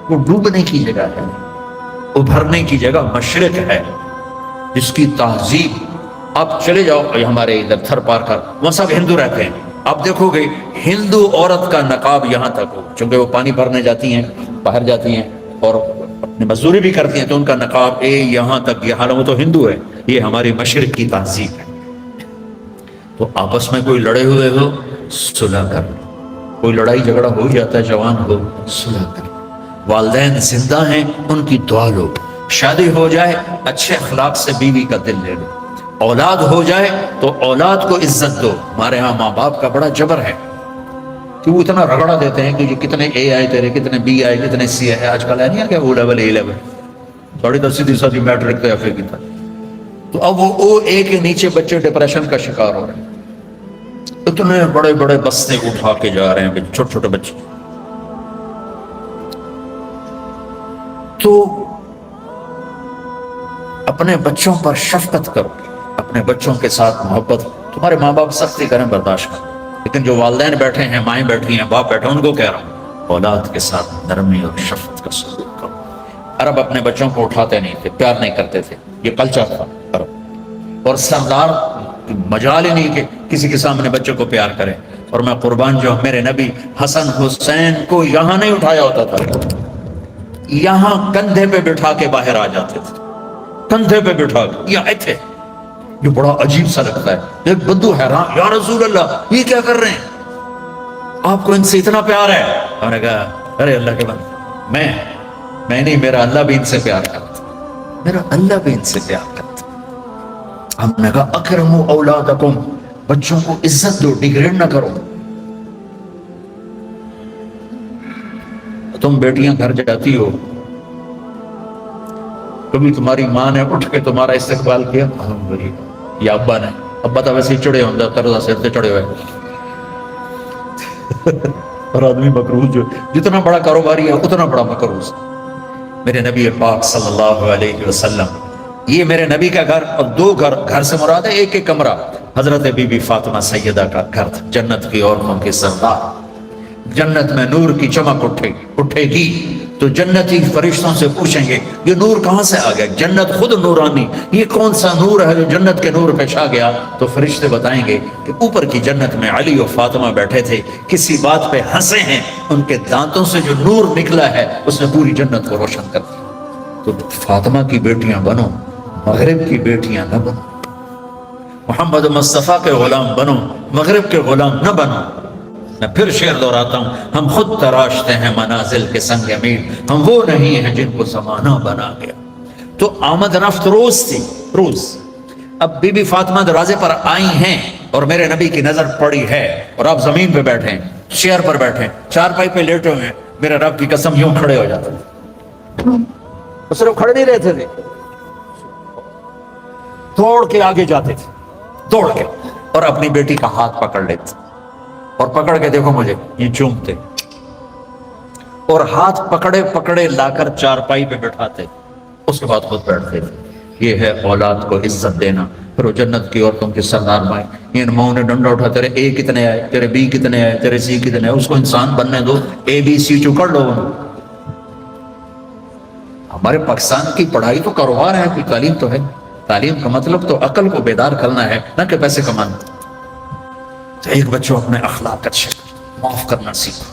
وہ ڈوبنے کی جگہ ہے، ابھرنے کی جگہ مشرق ہے، جس کی تہذیب، آپ چلے جاؤ ہمارے ادھر تھر پار کر، وہاں سب ہندو رہتے ہیں، آپ دیکھو گے ہندو عورت کا نقاب یہاں تک ہو، چونکہ وہ پانی بھرنے جاتی ہیں، باہر جاتی ہیں اور اپنی مزدوری بھی کرتی ہیں، تو ان کا نقاب یہاں تک، یہ حالانکہ وہ تو ہندو ہے، یہ ہماری مشرق کی تہذیب ہے۔ تو آپس میں کوئی لڑے ہوئے ہو، صلح کر لو، کوئی لڑائی جھگڑا ہو جاتا ہے، جوان ہو، صلح کر لو، والدین زندہ ہیں ان کی دعا لو، شادی ہو جائے اچھے اخلاق سے بیوی کا دل لے لو، اولاد ہو جائے تو اولاد کو عزت دو۔ ہمارے ہاں ماں باپ کا بڑا جبر ہے کہ وہ اتنا رگڑا دیتے ہیں کہ یہ کتنے اے آئے تیرے، کتنے بی آئے، کتنے سی آئے، آج کل ہے نہیں کہ او لیول اے لیول، تھوڑی 10 میٹرک تو ایف اے کی تھا، تو اب وہ او اے کے نیچے بچے ڈپریشن کا شکار ہو رہے ہیں، اتنے بڑے بڑے بستے اٹھا کے جا رہے ہیں چھوٹے چھوٹے بچے۔ تو اپنے بچوں پر شفقت کرو، اپنے بچوں کے ساتھ محبت، تمہارے ماں باپ سختی کریں برداشت کریں، لیکن جو والدین بیٹھے ہیں، مائیں بیٹھی ہیں، باپ بیٹھے ہیں، ان کو کہہ رہا ہوں اولاد کے ساتھ نرمی اور شفقت کا سلوک کرو۔ عرب اپنے بچوں کو اٹھاتے نہیں تھے، پیار نہیں کرتے تھے، یہ کلچر تھا عرب، اور سردار مجال ہی نہیں کہ کسی کے سامنے بچوں کو پیار کرے۔ اور میں قربان جو میرے نبی حسن حسین کو یہاں نہیں اٹھایا ہوتا تھا، یہاں کندھے پہ بٹھا کے باہر آ جاتے تھے، کندھے پہ بٹھا کے یہاں تھے۔ یہ بڑا عجیب سا لگتا ہے، ایک بدو حیران، یا رسول اللہ یہ کیا کر رہے ہیں، آپ کو ان سے اتنا پیار ہے؟ ہم نے کہا ارے اللہ کے بندے، میں نہیں، میرا اللہ بھی ان سے پیار کرتا، میرا اللہ بھی ان سے پیار کرتا۔ ہم نے کہا اکرموا اولادکم، بچوں کو عزت دو، ڈیگریڈ نہ کرو۔ تم بیٹیاں گھر جاتی ہو، کبھی تمہاری ماں نے اٹھ کے تمہارا استقبال کیا؟ الحمدللہ، یا ابا نے، ابا تو ویسے ہی چڑے ہوندے، قرضہ سر سے چڑے ہوئے اور آدمی مقروض، جو جتنا بڑا کاروباری ہے اتنا بڑا مقروض۔ میرے نبی پاک صلی اللہ علیہ وسلم، یہ میرے نبی کا گھر، اور دو گھر سے مراد ہے ایک ایک کمرہ، حضرت بی بی فاطمہ سیدہ کا گھر تھا، جنت کی عورتوں کے سردار۔ جنت میں نور کی چمک اٹھے گی تو جنتی فرشتوں سے پوچھیں گے یہ نور کہاں سے آ گیا؟ جنت خود نورانی، یہ کون سا نور ہے جو جنت کے نور پہ چھا گیا؟ تو فرشتے بتائیں گے کہ اوپر کی جنت میں علی و فاطمہ بیٹھے تھے، کسی بات پہ ہنسے ہیں، ان کے دانتوں سے جو نور نکلا ہے اس نے پوری جنت کو روشن کر دیا۔ تو فاطمہ کی بیٹیاں بنو، مغرب کی بیٹیاں نہ بنو، محمد مصطفیٰ کے غلام بنو، مغرب کے غلام نہ بنو۔ میں پھر شعر دہراتا ہوں، ہم خود تراشتے ہیں منازل کے سنگ میل، ہم وہ نہیں ہیں جن کو زمانہ بنا گیا۔ تو آمد رفت روز تھی، روز۔ اب بی بی فاطمہ دروازے پر آئی ہیں اور میرے نبی کی نظر پڑی ہے، اور آپ زمین پہ بیٹھے ہیں، چیئر پر بیٹھے ہیں، چارپائی پہ لیٹے ہوئے ہیں، میرے رب کی قسم یوں کھڑے ہو جاتے تھے، صرف کھڑے نہیں رہتے تھے، دوڑ کے آگے جاتے تھے، دوڑ کے، اور اپنی بیٹی کا ہاتھ پکڑ لیتے اور پکڑ کے دیکھو مجھے، یہ چومتے اور ہاتھ پکڑے پکڑے لا کر چارپائی پہ بٹھاتے، اس کے بعد خود بیٹھتے تھے۔ یہ ہے اولاد کو عزت دینا۔ پھر وہ جنت کی عورتوں کے سردار بھائی، ان ماؤں نے ڈنڈا اٹھا، تیرے اے کتنے آئے، تیرے بی کتنے آئے، تیرے سی کتنے آئے، اس کو انسان بننے دو، اے بی سی چکڑ لو۔ ہمارے پاکستان کی پڑھائی تو کاروبار ہے، کوئی تعلیم تو ہے؟ تعلیم کا مطلب تو عقل کو بیدار کرنا ہے، نہ کہ پیسے کمانا۔ تو ایک بچوں اپنے اخلاق اچھے، معاف کرنا سیکھو،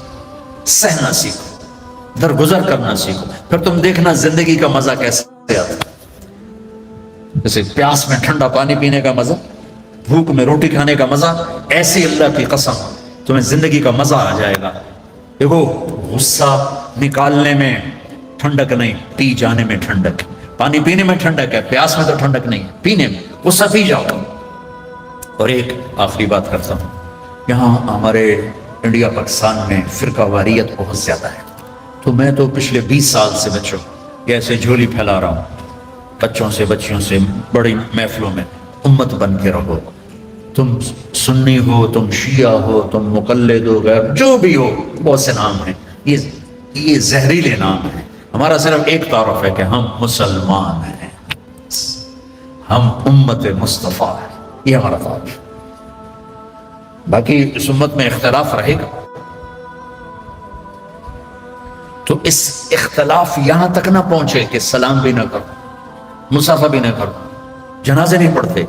سہنا سیکھو، درگزر کرنا سیکھو، پھر تم دیکھنا زندگی کا مزہ کیسے آتا ہے۔ جیسے پیاس میں ٹھنڈا پانی پینے کا مزہ، بھوک میں روٹی کھانے کا مزہ، ایسی اللہ کی قسم تمہیں زندگی کا مزہ آ جائے گا۔ دیکھو غصہ نکالنے میں ٹھنڈک نہیں، پی جانے میں ٹھنڈک ہے۔ پانی پینے میں ٹھنڈک ہے، پیاس میں تو ٹھنڈک نہیں ہے، پینے میں غصہ پی جاؤ۔ اور ایک آخری بات کرتا ہوں، یہاں ہمارے انڈیا پاکستان میں فرقہ واریت بہت زیادہ ہے، تو میں تو پچھلے 20 سال سے بچوں یہ ایسے جھولی پھیلا رہا ہوں، بچوں سے بچیوں سے، بڑی محفلوں میں، امت بن کے رہو۔ تم سنی ہو، تم شیعہ ہو، تم مقلد ہو، غیر جو بھی ہو، بہت سے نام ہیں، یہ زہریلے نام ہیں۔ ہمارا صرف ایک تعارف ہے کہ ہم مسلمان ہیں، ہم امت مصطفیٰ ہیں، یہ ہمارا تعارف ہے۔ باقی اس امت میں اختلاف رہے گا، تو اس اختلاف یہاں تک نہ پہنچے کہ سلام بھی نہ کرو، مصافحہ بھی نہ کرو، جنازے نہیں پڑھتے،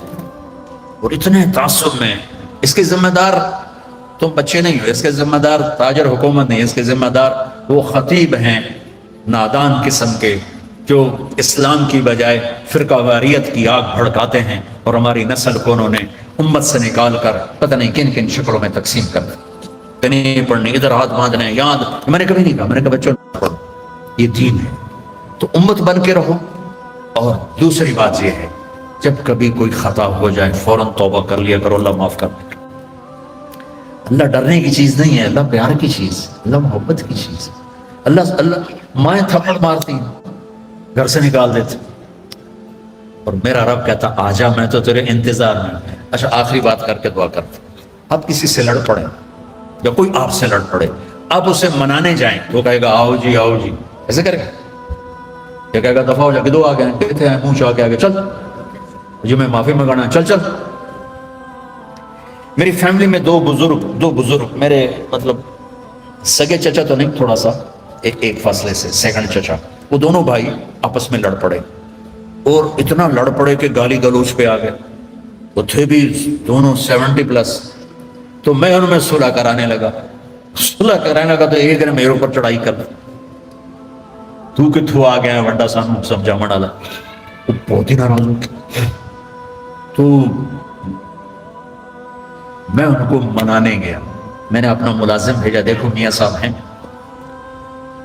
اور اتنے تعصب میں۔ اس کے ذمہ دار تم بچے نہیں ہو، اس کے ذمہ دار تاجر حکومت نہیں، اس کے ذمہ دار وہ خطیب ہیں نادان قسم کے، جو اسلام کی بجائے فرقہ واریت کی آگ بھڑکاتے ہیں، اور ہماری نسل کو انہوں نے امت سے نکال کر پتہ نہیں کن کن شکلوں میں تقسیم کر دیا۔ نہیں پڑھنی، ادھر ہاتھ باندھنے، یاد، میں نے کبھی نہیں کہا، میں نے کہا بچوں پڑھو، یہ دین ہے۔ تو امت بن کے رہو۔ اور دوسری بات یہ ہے، جب کبھی کوئی خطا ہو جائے فوراً توبہ کر لیا کرو، اللہ معاف کر دے گا۔ اللہ ڈرنے کی چیز نہیں ہے، اللہ پیار کی چیز، اللہ محبت کی چیز۔ اللہ مائیں تھپڑ مارتی ہیں، گھر سے نکال دیتے، اور میرا رب کہتا آجا، میں تو تیرے انتظار میں۔ اچھا آخری بات کر کے دعا کرتے، اب کسی سے لڑ پڑے یا کوئی آپ سے لڑ پڑے، آپ اسے منانے جائیں تو کہے گا آؤ جی آؤ جی، ایسے کرے گا؟ یہ کہے گا دفعہ ہو جا کے، دو آگے کہتے ہیں منہ چاہ کے آگے، چل جی میں معافی منگانا، چل چل۔ میری فیملی میں دو بزرگ میرے مطلب سگے چچا تو نہیں، تھوڑا سا ایک فاصلے سے سیکنڈ چچا، وہ دونوں بھائی آپس میں لڑ پڑے، اور اتنا لڑ پڑے کہ گالی گلوچ پہ آ گئے۔ وہ تھے بھی دونوں 70+، تو میں ان میں صلح کرانے لگا، تو ایک نے میرے اوپر چڑھائی کر دی، تو کتھوں آ گیا ونڈا سانو سمجھا مڑالا، وہ بہت ہی ناراض ہو گیا۔ تو میں ان کو منانے گیا، میں نے اپنا ملازم بھیجا، دیکھو میاں صاحب ہیں۔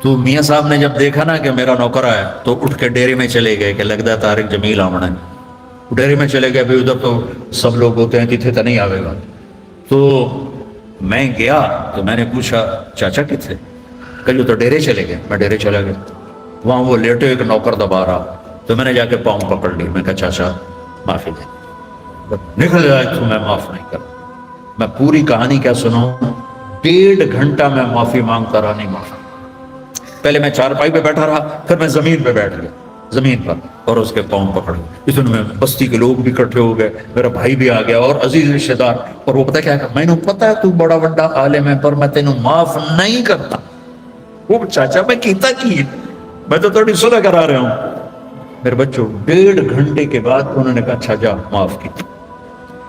تو میاں صاحب نے جب دیکھا نا کہ میرا نوکر آیا، تو اٹھ کے ڈیری میں چلے گئے کہ لگتا ہے طارق جمیل آمنا ہے۔ ڈیری میں چلے گئے، ادھر تو سب لوگ ہوتے ہیں، تیتھے تو نہیں آوے گا۔ تو میں گیا تو میں نے پوچھا چاچا کتنے؟ کہ جو تو ڈیرے چلے گئے۔ میں ڈیرے چلا گیا، وہاں وہ لیٹے ایک نوکر دبا رہا، تو میں نے جا کے پاؤں پکڑ لی، میں کہا چاچا معافی دے، نکل جائے تو میں معاف نہیں کر۔ میں پوری کہانی کیا سناؤں، 1.5 گھنٹہ میں معافی مانگتا رہا، نہیں معاف۔ پہلے میں چارپائی پہ بیٹھا رہا، پھر میں زمین پہ بیٹھ گیا، زمین پر، اور اس کے پاؤں پکڑ گئے۔ اس میں بستی کے لوگ بھی اکٹھے ہو گئے، میرا بھائی بھی آ گیا اور عزیز رشتے دار، اور وہ پتہ کیا کہا، میں نے پتہ ہے تو بڑا بڑا عالم ہے، پر میں تینوں معاف نہیں کرتا۔ وہ چاچا میں کیتا کی، میں تو تھوڑی صلح کرا رہا ہوں۔ میرے بچوں 1.5 گھنٹے کے بعد انہوں نے کہا اچھا جا معاف کی۔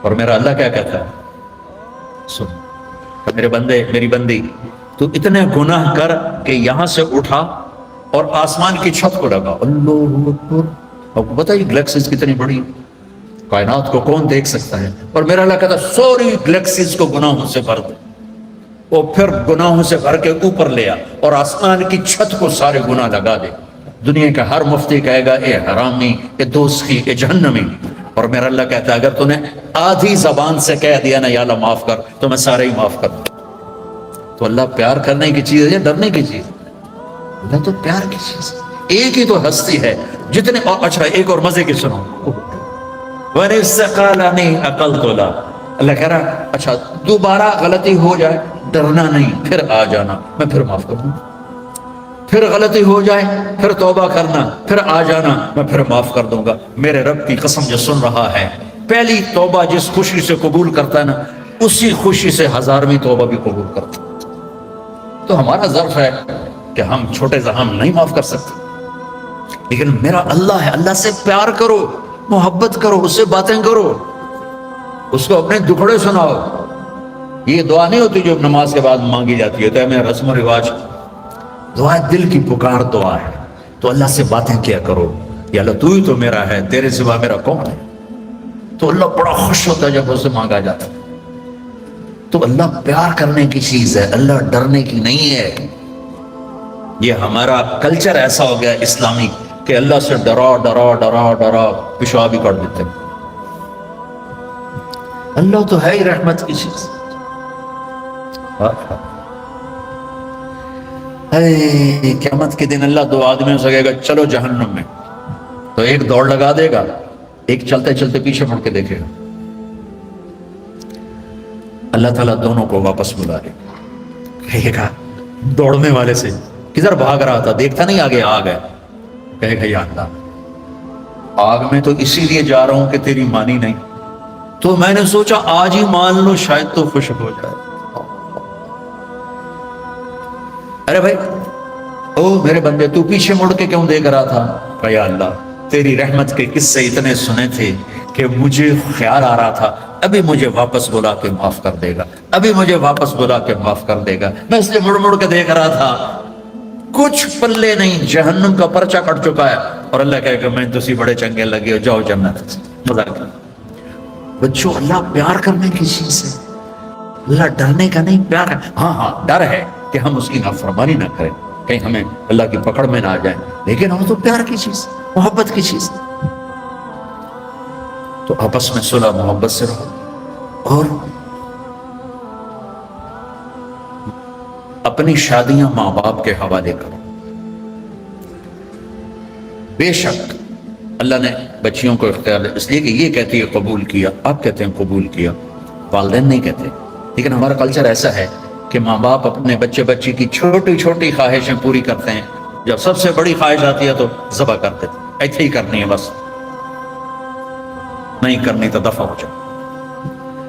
اور میرا اللہ کیا کہتا ہے، سن میرے بندے، میری بندی، تو اتنے گناہ کر کہ یہاں سے اٹھا اور آسمان کی چھت کو لگا، اللہ اکبر۔ آپ کو پتہ ہے گلیکسیز کتنی بڑی، کائنات کو کون دیکھ سکتا ہے؟ اور میرا اللہ کہتا سوری گلیکسیز کو گناہوں سے بھر دے، اور پھر گناہوں سے بھر کے اوپر لیا اور آسمان کی چھت کو سارے گناہ لگا دے۔ دنیا کا ہر مفتی کہے گا اے حرامی، اے دوزخی، اے جہنمی۔ اور میرا اللہ کہتا ہے اگر تو نے آدھی زبان سے کہہ دیا نا یا اللہ معاف کر، تو میں سارے ہی معاف کر دوں۔ تو اللہ پیار کرنے کی چیز ہے یا ڈرنے کی چیز؟ اللہ تو پیار کی چیز ہے۔ ایک ہی تو ہستی ہے جتنے، اچھا ایک اور مزے کی سنو، وَنِسْتَقَالَنِي أَقَلْتُ لَا. اللہ کہہ رہا اچھا دوبارہ غلطی ہو جائے ڈرنا نہیں، پھر آ جانا، میں پھر معاف کر دوں. پھر غلطی ہو جائے پھر توبہ کرنا، پھر آ جانا، میں پھر معاف کر دوں گا. میرے رب کی قسم جو سن رہا ہے، پہلی توبہ جس خوشی سے قبول کرتا ہے نا، اسی خوشی سے 1000ویں توبہ بھی قبول کرتا ہے. تو ہمارا ظرف ہے کہ ہم چھوٹے زخم نہیں معاف کر سکتے، لیکن میرا اللہ ہے. اللہ سے پیار کرو، محبت کرو، اس سے باتیں کرو، اس کو اپنے دکھڑے سناؤ. یہ دعا نہیں ہوتی جو نماز کے بعد مانگی جاتی ہے، تو میں رسم و رواج. دعا دل کی پکار دعا ہے. تو اللہ سے باتیں کیا کرو، یا اللہ تو ہی تو میرا ہے، تیرے سوا میرا کون ہے. تو اللہ بڑا خوش ہوتا ہے جب اسے مانگا جاتا ہے. تو اللہ پیار کرنے کی چیز ہے، اللہ ڈرنے کی نہیں ہے. یہ ہمارا کلچر ایسا ہو گیا اسلامی کہ اللہ سے ڈرا ڈرا ڈرا ڈرا پیشاب بھی کر دیتے ہیں. اللہ تو ہے ہی رحمت کی چیز. قیامت کے دن اللہ 2 آدمیوں سے کہے گا چلو جہنم میں، تو ایک دوڑ لگا دے گا، ایک چلتے چلتے پیچھے مڑ کے دیکھے گا. اللہ تعالیٰ دونوں کو واپس بلا لے گا. کہے گا دوڑنے والے سے کدھر بھاگ رہا تھا، دیکھتا نہیں آگے آگ ہے. کہے گا یا اللہ آگ میں تو اسی لیے جا رہا ہوں کہ تیری مانی نہیں، تو میں نے سوچا آج ہی مان لو شاید تو خوش ہو جائے. ارے بھائی او میرے بندے تو پیچھے مڑ کے کیوں دیکھ رہا تھا؟ کہ یا اللہ تیری رحمت کے قصے اتنے سنے تھے کہ مجھے خیال آ رہا تھا ابھی مجھے واپس بلا کے معاف کر دے گا، ابھی مجھے واپس بلا کے معاف کر دے گا. میں اس لیے مڑ مڑ کے دیکھ رہا تھا. کچھ پلے نہیں، جہنم کا پرچہ کٹ چکا ہے. اور اللہ کہے کہ میں تسی بڑے چنگے لگے ہو، جاؤ جنت. مذاق بچوں، اللہ پیار کرنے کی چیز ہے، اللہ ڈرنے کا نہیں. پیار ہے، ہاں ڈر ہے کہ ہم اس کی نافرمانی نہ کریں، کہیں ہمیں اللہ کی پکڑ میں نہ آ جائیں، لیکن وہ تو پیار کی چیز، محبت کی چیز. تو آپس میں صلح محبت سے رہو اور اپنی شادیاں ماں باپ کے حوالے کرو. بے شک اللہ نے بچیوں کو اختیار اس لیے کہ یہ کہتی ہے قبول کیا، آپ کہتے ہیں قبول کیا، والدین نہیں کہتے. لیکن ہمارا کلچر ایسا ہے کہ ماں باپ اپنے بچے بچی کی چھوٹی چھوٹی خواہشیں پوری کرتے ہیں، جب سب سے بڑی خواہش آتی ہے تو ذبح کر دیتے ہیں. ایسے ہی کرنی ہے، بس نہیں کرنی تو دفع ہو جائے.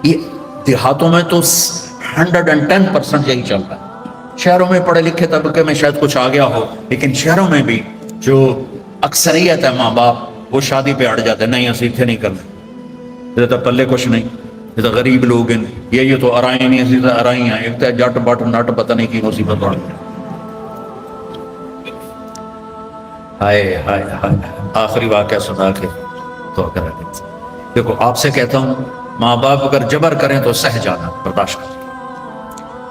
یہ دیہاتوں میں تو 110% یہی چل رہا ہے. شہروں میں پڑھے لکھے طبقے میں شاید کچھ آ گیا ہو، لیکن شہروں میں بھی جو اکثریت ہے ماں باپ وہ شادی پہ اڑ جاتے ہیں. نہیں اسی اتنے نہیں کرنا، یہ تو پلے کچھ نہیں، یہ تو غریب لوگ ہیں، یہ تو ارائیں نہیں، اسی تو ارائیں ہیں، ایک تو جٹ بٹ نٹ پتہ نہیں کی مصیبت بڑھ گئی. ہائے ہائے ہائے. آخری واقعہ سنا کے تو اگر دیکھو آپ سے کہتا ہوں ماں باپ اگر جبر کریں تو سہ جانا، برداشت کرنا.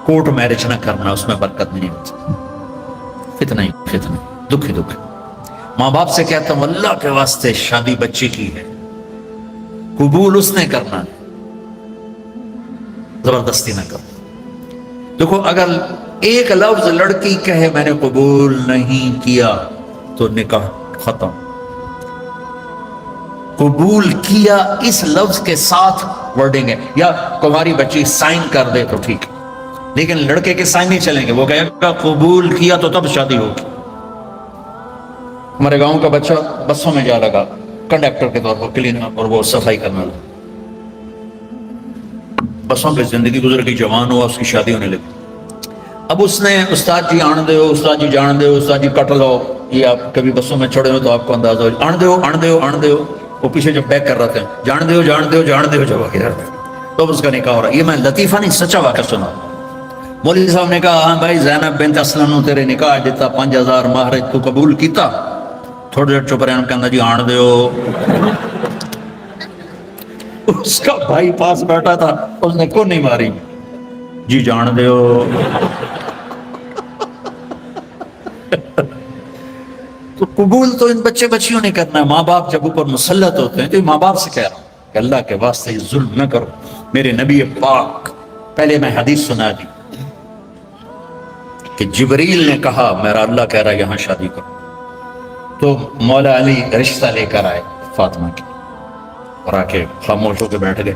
کورٹ میرج نہ کرنا، اس میں برکت نہیں ہوتی، فتنہ ہی فتنہ، دکھ ہی دکھ. ماں باپ سے کہتا ہوں اللہ کے واسطے شادی بچے کی ہے، قبول اس نے کرنا ہے، زبردستی نہ کرو. دیکھو اگر ایک لفظ لڑکی کہے میں نے قبول نہیں کیا تو نکاح ختم. قبول کیا اس لفظ کے ساتھ ورڈنگ ہے، یا تمہاری بچی سائن کر دے تو ٹھیک ہے، لیکن لڑکے کے سائن نہیں چلیں گے. وہ کہے گا قبول کیا تو تب شادی ہوگی. ہمارے گاؤں کا بچہ بسوں میں جا لگا کنڈکٹر کے طور پر، کلینر، اور وہ صفائی کرنے لگا. بسوں پہ زندگی گزر گئی، جوان ہوا، اس کی شادی ہونے لگی. اب اس نے استاد جی آن دے ہو، استاد جی جان دے ہو، استاد جی کٹ لو. یہ آپ کبھی بسوں میں چڑھے ہو تو آپ کو اندازہ ہو، آن دے ہو آن دے ہو آن دے ہو. وہ پیچھے جو بیک کر رہے تھے جان دے ہو جان دے ہو جان دے ہو، جب آگے تو اس کا نکاح ہو رہا. یہ میں لطیفہ نہیں سچا واقعہ سنا. مولوی صاحب نے کہا ہاں بھائی زینب بنت اسلم نو تیرے نکاح دیتا 5000 مہر تو قبول کیتا. تھوڑی دیر چپ رہے، کہنا جی آن دے ہو. اس کا بھائی پاس بیٹھا تھا، اس نے کو نہیں ماری، جی جان دے ہو. تو قبول تو ان بچے بچیوں نے کرنا ہے. ماں باپ جب اوپر مسلط ہوتے ہیں تو ماں باپ سے کہہ رہا ہوں کہ اللہ کے واسطے ظلم نہ کرو. میرے نبی پاک پہلے میں حدیث سنا دی کہ جبریل نے کہا میرا اللہ کہہ رہا ہے یہاں شادی کرو. تو مولا علی رشتہ لے کر آئے فاطمہ کی، اور آ کے خاموش ہو کے بیٹھ گئے،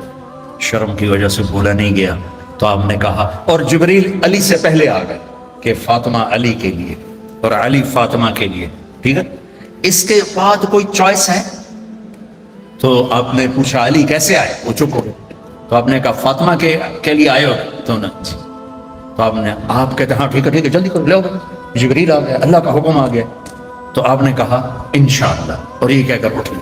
شرم کی وجہ سے بولا نہیں گیا۔ تو آپ نے کہا، اور جبریل علی سے پہلے آ گئے کہ فاطمہ علی کے لیے اور علی فاطمہ کے لیے، ٹھیک ہے؟ اس کے بعد کوئی چوائس ہے؟ تو آپ نے پوچھا علی کیسے آئے؟ وہ چپ ہو گئے۔ تو آپ نے کہا فاطمہ کے لیے آئے ہو؟ تو آپ کہتے ہاں ٹھیک ہے جلدی کرو، لے آؤ۔ جبریل آ گیا، اللہ کا حکم آ گیا۔ تو آپ نے کہا انشاءاللہ، اور یہ کہہ کر اٹھے،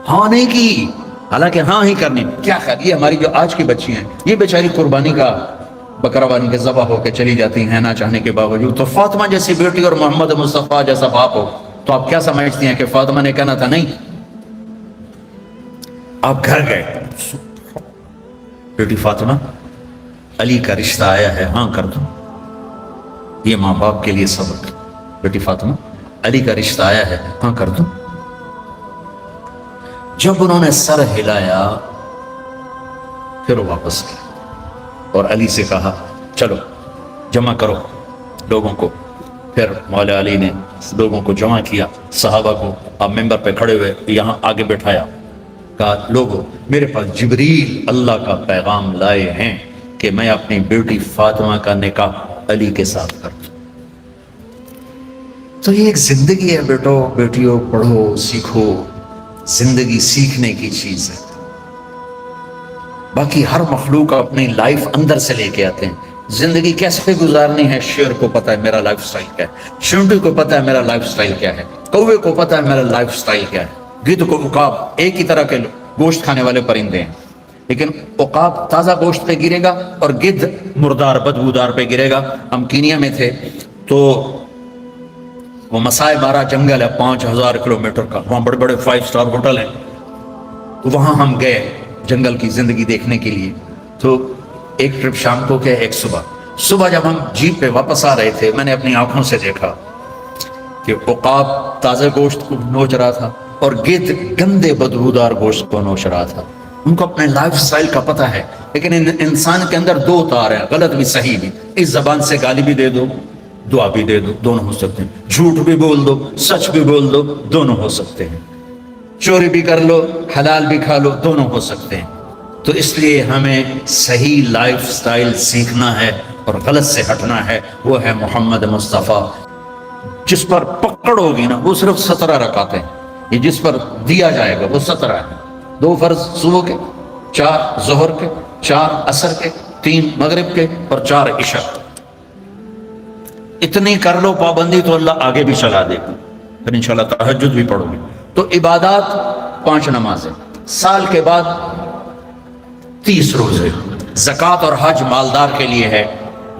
ہاں نہیں کی، حالانکہ ہاں ہی کرنی۔ کیا خیال، یہ ہماری جو آج کی بچی ہیں، یہ بیچاری قربانی کا بکرا بانی کے ذبح ہو کے چلی جاتی ہیں نہ چاہنے کے باوجود، تو فاطمہ جیسی بیٹی اور محمد مصطفیٰ جیسا باپ ہو، تو آپ کیا سمجھتی ہیں کہ فاطمہ نے کہنا تھا نہیں؟ آپ گھر گئے، بیٹی فاطمہ علی کا رشتہ آیا ہے، ہاں کر دو۔ یہ ماں باپ کے لیے سبق، بیٹی فاطمہ علی کا رشتہ آیا ہے، ہاں کر دو۔ جب انہوں نے سر ہلایا پھر وہ واپس گئے اور علی سے کہا چلو جمع کرو لوگوں کو۔ پھر مولا علی نے لوگوں کو جمع کیا، صحابہ کو آپ ممبر پہ کھڑے ہوئے یہاں آگے بٹھایا، کہا لوگوں میرے پاس جبریل اللہ کا پیغام لائے ہیں کہ میں اپنی بیٹی فاطمہ کا نکاح علی کے ساتھ کر دوں۔ تو یہ ایک زندگی ہے بیٹو بیٹیوں، پڑھو سیکھو، زندگی سیکھنے کی چیز ہے۔ باقی ہر مخلوق اپنی لائف اندر سے لے کے آتے ہیں، زندگی کیسے گزارنی ہے۔ شیر کو پتا ہے میرا لائف سٹائل کیا ہے، چونٹی کو پتا ہے میرا لائف سٹائل کیا ہے، کوے کو پتا ہے میرا لائف سٹائل کیا ہے۔ گدھ کو عقاب ایک ہی طرح کے گوشت کھانے والے پرندے ہیں، لیکن عقاب تازہ گوشت پہ گرے گا اور گدھ مردار بدبودار پہ گرے گا۔ ہم کینیا میں تھے تو وہ مسائے مارا جنگل ہے 5000 کلومیٹر کا، وہاں بڑے بڑے 5 سٹار ہوٹل ہیں، وہاں ہم گئے جنگل کی زندگی دیکھنے کے لیے۔ تو ایک ٹرپ شام کو کیا، ایک صبح جب ہم جیپ پہ واپس آ رہے تھے، میں نے اپنی آنکھوں سے دیکھا کہ عقاب تازہ گوشت کو نوچ رہا تھا اور گدھ گندے بدبودار گوشت کو نوچ رہا تھا۔ ان کو اپنے لائف سٹائل کا پتہ ہے، لیکن انسان کے اندر دو تار ہیں، غلط بھی صحیح بھی۔ اس زبان سے گالی بھی دے دو، دعا بھی دے دو، دونوں ہو سکتے ہیں۔ جھوٹ بھی بول دو، سچ بھی بول دو، دونوں ہو سکتے ہیں۔ چوری بھی کر لو، حلال بھی کھا لو، دونوں ہو سکتے ہیں۔ تو اس لیے ہمیں صحیح لائف سٹائل سیکھنا ہے اور غلط سے ہٹنا ہے، وہ ہے محمد مصطفیٰ۔ جس پر پکڑ ہوگی نا وہ صرف 17 رکعتیں ہیں، یہ جس پر دیا جائے گا وہ 17 ہے۔ 2 فرض صبح کے، 4 ظہر کے، 4 عصر کے، 3 مغرب کے اور 4 عشاء۔ اتنی کر لو پابندی تو اللہ آگے بھی چلا دے گا، پھر انشاءاللہ تہجد بھی پڑھو گے۔ تو عبادات 5 نمازیں، سال کے بعد 30 روزے۔ زکوٰۃ اور حج مالدار کے لیے ہے،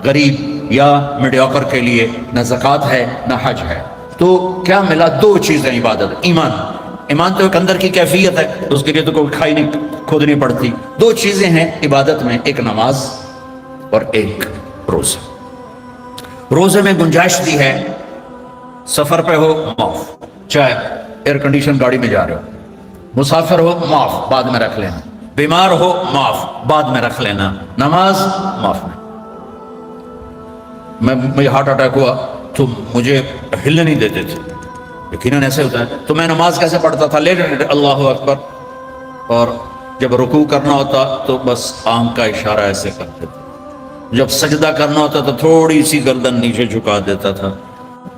غریب یا میڈیوکر کے لیے نہ زکوٰۃ ہے نہ حج ہے۔ تو کیا ملا؟ 2 چیزیں عبادت، ایمان تو ایک اندر کی کیفیت ہے، اس کے لیے تو کوئی کھائی نہیں کھودنی پڑتی۔ 2 چیزیں ہیں عبادت میں، ایک نماز اور ایک روزہ۔ روزے میں گنجائش دی ہے، سفر پہ ہو معاف، چاہے ایئر کنڈیشن گاڑی میں جا رہے ہو، مسافر ہو معاف بعد میں رکھ لینا، بیمار ہو معاف بعد میں رکھ لینا، نماز معاف نہیں۔ مجھے ہارٹ اٹیک ہوا تو مجھے ہلنے نہیں دیتے تھے، یقیناً ایسے ہوتا ہے، تو میں نماز کیسے پڑھتا تھا؟ لیٹ اللہ اکبر، اور جب رکوع کرنا ہوتا تو بس آنکھ کا اشارہ ایسے کرتے تھے، جب سجدہ کرنا ہوتا تو تھوڑی سی گردن نیچے جھکا دیتا تھا۔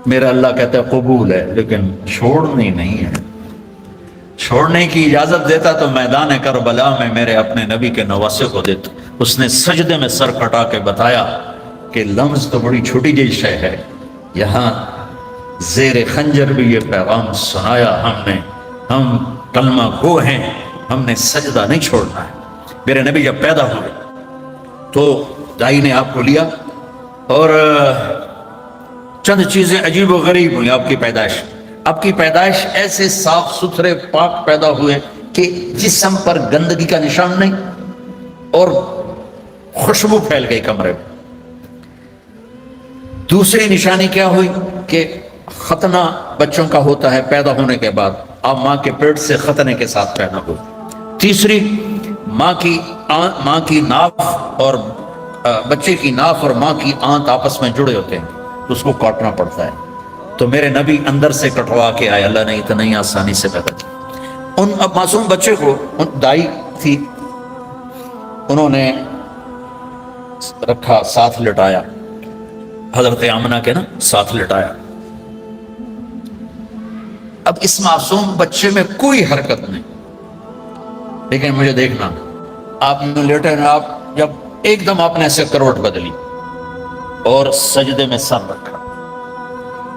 میرا اللہ کہتا ہے قبول ہے، لیکن چھوڑنی نہیں ہے۔ چھوڑنے کی اجازت دیتا تو میدان کربلا میں میرے اپنے نبی کے نواسے کو دیتا۔ اس نے سجدے میں سر کٹا کے بتایا کہ لمز تو بڑی چھوٹی جی شے ہے، یہاں زیر خنجر بھی یہ پیغام سنایا ہم کلمہ گو ہیں، ہم نے سجدہ نہیں چھوڑنا ہے۔ میرے نبی جب پیدا ہوئے تو دائی نے آپ کو لیا، اور چند چیزیں عجیب و غریب ہوئی آپ کی پیدائش۔ آپ کی پیدائش ایسے صاف ستھرے پاک پیدا ہوئے کہ جسم پر گندگی کا نشان نہیں، اور خوشبو پھیل گئی کمرے میں۔ دوسری نشانی کیا ہوئی کہ ختنہ بچوں کا ہوتا ہے پیدا ہونے کے بعد، آپ ماں کے پیٹ سے ختنے کے ساتھ پیدا ہوئے۔ تیسری، ماں کی ناف اور بچے کی ناف اور ماں کی آنت آپس میں جڑے ہوتے ہیں تو اس کو کاٹنا پڑتا ہے، تو میرے نبی اندر سے کٹوا کے آئے، اللہ نے اتنا ہی آسانی سے پیدا کیا۔ ان اب معصوم بچے کو دائی تھی، انہوں نے رکھا، ساتھ لٹایا، حضرت آمنہ کے نا ساتھ لٹایا۔ اب اس معصوم بچے میں کوئی حرکت نہیں، لیکن مجھے دیکھنا، آپ نے لیٹے نا، آپ جب ایک دم آپ نے ایسے کروٹ بدلی اور سجدے میں سر رکھا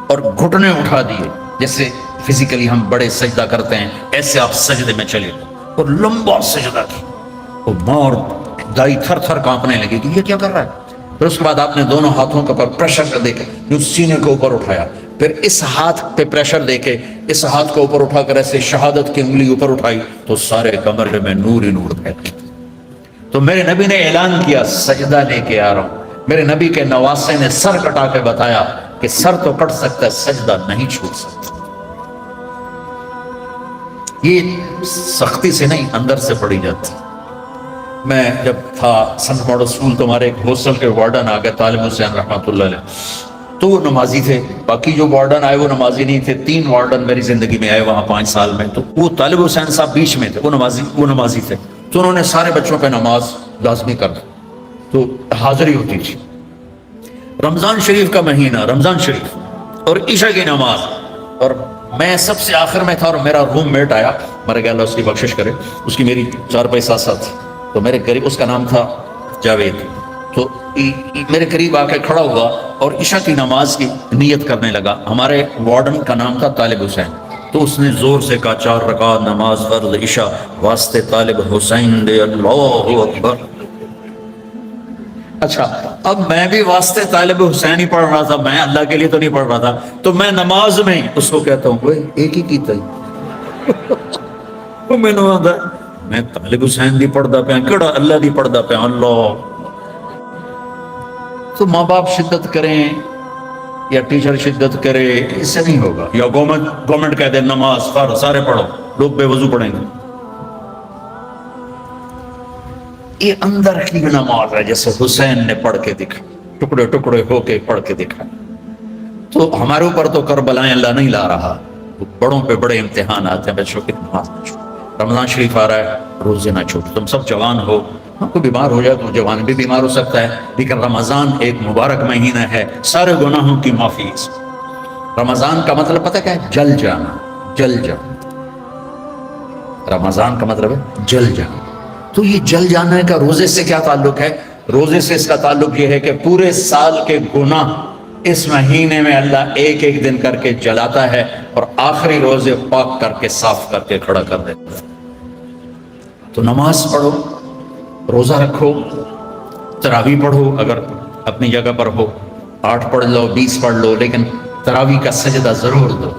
اور گھٹنے اٹھا دیے، جیسے فزیکلی ہم بڑے سجدہ کرتے ہیں ایسے آپ سجدے میں چلے اور لمبا سجدہ کیا، وہ ماں دائی تھر تھر کانپنے لگی کہ یہ کیا کر رہا ہے۔ پھر اس کے بعد آپ نے دونوں ہاتھوں کے اوپر پریشر دے کے سینے کے اوپر اٹھایا، پھر اس ہاتھ پہ پریشر دے کے اس ہاتھ کو اوپر اٹھا کر ایسے شہادت کی انگلی اوپر اٹھائی تو سارے کمرے میں نور ہی نور پھیل گیا۔ تو میرے نبی نے اعلان کیا سجدہ لے کے آ رہا ہوں۔ میرے نبی کے نواسے نے سر کٹا کے بتایا کہ سر تو کٹ سکتا ہے، سجدہ نہیں چھوٹ سکتا۔ یہ سختی سے نہیں، اندر سے پڑی جاتی۔ میں جب تھا سنٹ ماڈل اسکول تو ہمارے ایک ہاسٹل کے وارڈن آ گئے، طالب حسین رحمۃ اللہ علیہ، تو وہ نمازی تھے، باقی جو وارڈن آئے وہ نمازی نہیں تھے۔ 3 وارڈن میری زندگی میں آئے وہاں 5 سال میں، تو وہ طالب حسین صاحب بیچ میں تھے، وہ نمازی تھے، تو انہوں نے سارے بچوں پہ نماز لازمی کر دی، تو حاضری ہوتی تھی۔ رمضان شریف کا مہینہ، رمضان شریف اور عشاء کی نماز، اور میں سب سے آخر میں تھا اور میرا روم میٹ آیا، مر گیا اللہ اس کی بخشش کرے، اس کی میری 4 پیسہ ساتھ تھی، تو میرے قریب، اس کا نام تھا جاوید، تو میرے قریب آ کے کھڑا ہوا اور عشاء کی نماز کی نیت کرنے لگا۔ ہمارے وارڈن کا نام تھا طالب حسین، تو اس نے زور سے کہا 4 رکعت نماز فرض عشاء واسطے طالب حسین دے، اللہ اکبر۔ اچھا، اب میں بھی واسطے طالب حسین ہی پڑھ رہا تھا، میں اللہ کے لیے تو نہیں پڑھ رہا تھا، تو میں نماز میں اس کو کہتا ہوں وہ ایک ہی کیتا ہی میں نے آتا میں طالب حسین دی پڑھدا پیا، کیڑا اللہ دی پڑھدا پیا، اللہ۔ تو ماں باپ شدت کریں یا ٹیچر شدت کرے، اس سے نہیں ہوگا، یا گورنمنٹ کہہ دے نماز فرض سارے پڑھو، لوگ بے وضو پڑھیں گے۔ یہ اندر کی نماز ہے، جیسے حسین نے پڑھ کے دکھا، ٹکڑے ٹکڑے ہو کے پڑھ کے دکھا۔ تو ہمارے اوپر تو کربلائیں اللہ نہیں لا رہا، بڑوں پہ بڑے امتحانات ہیں، بچوں کی نماز نہ چھوڑو۔ رمضان شریف آ رہا ہے، روزے نہ چھوڑو۔ تم سب جوان ہو، کوئی بیمار ہو جائے تو جوان بھی بیمار ہو سکتا ہے، لیکن رمضان ایک مبارک مہینہ ہے، سارے گناہوں کی معافی۔ رمضان کا مطلب پتہ کیا ہے؟ جل جانا، جل جانا۔ رمضان کا مطلب ہے جل جانا۔ تو یہ جل جانے کا روزے سے کیا تعلق ہے؟ روزے سے اس کا تعلق یہ ہے کہ پورے سال کے گناہ اس مہینے میں اللہ ایک ایک دن کر کے جلاتا ہے اور آخری روزے پاک کر کے صاف کر کے کھڑا کر دیتا ہے۔ تو نماز پڑھو، روزہ رکھو، تراویح پڑھو، اگر اپنی جگہ پر ہو 8 پڑھ لو، 20 پڑھ لو، لیکن تراویح کا سجدہ ضرور دو،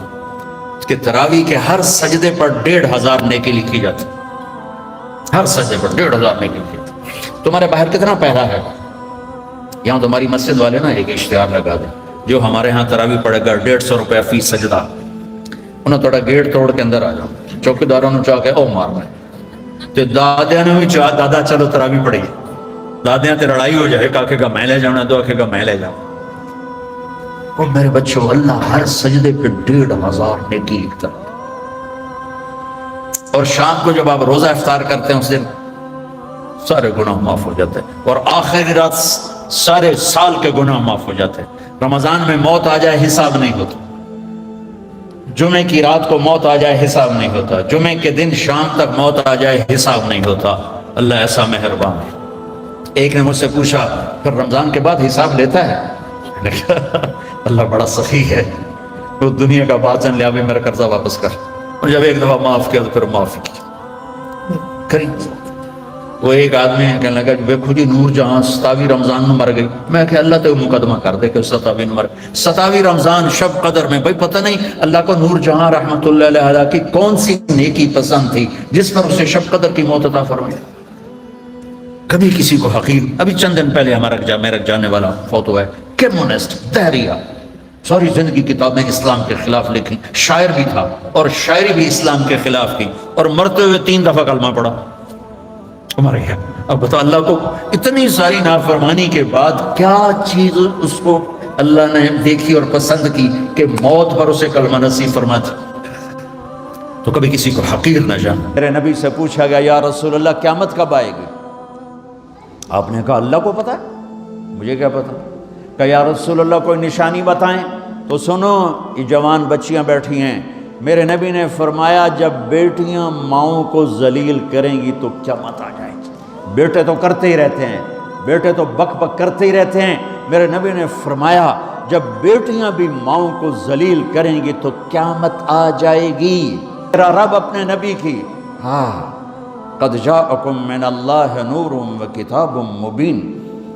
کہ تراویح کے ہر سجدے پر 1500 نیکی لکھی جاتی، ہر سجدے پر 1500 نیکی لکھی جاتی۔ تمہارے باہر کتنا پہرا ہے؟ یہاں تمہاری مسجد والے نا ایک اشتہار لگا دیں، جو ہمارے ہاں تراویح پڑھے گا 150 روپے فی سجدہ، انہوں تھوڑا گیٹ توڑ کے اندر آ جاؤ، چوکیداروں نے چاہ کے او مارنا ہے، تو دادیاں نے بھی چاہ دادا چلو تراویح پڑھیے، دادیاں تے لڑائی ہو جائے، کاکے کا میں لے جانا، دو آکے کا میں لے جاؤں۔ اور میرے بچوں، اللہ ہر سجدے پہ 1500 نیکی لکھتا ہے۔ اور شام کو جب آپ روزہ افطار کرتے ہیں اس دن سارے گناہ معاف ہو جاتے ہیں، اور آخری رات سارے سال کے گناہ معاف ہو جاتے ہیں۔ رمضان میں موت آ جائے حساب نہیں ہوتا، جمعے کی رات کو موت آ جائے حساب نہیں ہوتا، جمعے کے دن شام تک موت آ جائے حساب نہیں ہوتا۔ اللہ ایسا مہربان ہے۔ ایک نے مجھ سے پوچھا پھر رمضان کے بعد حساب لیتا ہے؟ میں نے کہا اللہ بڑا سخی ہے، وہ دنیا کا باطن لیا بھی میرا قرضہ واپس کر، اور جب ایک دفعہ معاف کیا تو پھر معافی کی کری۔ وہ ایک آدمی کہنے لگا ویکھو جی نور جہاں 27 رمضان میں مر گئی، میں کہ اللہ تو مقدمہ کر دے کہ 27 مر 27 رمضان شب قدر میں، بھائی پتہ نہیں اللہ کو نور جہاں رحمت اللہ علیہ کی کون سی نیکی پسند تھی جس پر اسے شب قدر کی موت عطا فرمائی۔ کبھی کسی کو حقیر، ابھی چند دن پہلے میرا جانے والا فوت ہوا ہے، کمیونسٹ، دہریہ، ساری زندگی کتابیں اسلام کے خلاف لکھی، شاعر بھی تھا اور شاعری بھی اسلام کے خلاف کی، اور مرتے ہوئے 3 دفعہ کلمہ پڑھا۔ ہمارے یہاں اب بتا، اللہ کو اتنی ساری نافرمانی کے بعد کیا چیز اس کو اللہ نے دیکھی اور پسند کی کہ موت پر اسے کلمہ نصیب فرما دی۔ تو کبھی کسی کو حقیر نہ جان۔ میرے نبی سے پوچھا گیا یا رسول اللہ قیامت کب آئے گی؟ آپ نے کہا اللہ کو پتہ ہے، مجھے کیا پتہ؟ کہ یا رسول اللہ کوئی نشانی بتائیں۔ تو سنو، یہ جوان بچیاں بیٹھی ہیں، میرے نبی نے فرمایا جب بیٹیاں ماؤں کو ذلیل کریں گی تو قیامت آ جائے گی۔ بیٹے تو کرتے ہی رہتے ہیں، بیٹے تو بک بک کرتے ہی رہتے ہیں، میرے نبی نے فرمایا جب بیٹیاں بھی ماؤں کو ذلیل کریں گی تو قیامت آ جائے گی۔ میرا رب اپنے نبی کی قد جاءکم من اللہ نور وکتاب مبین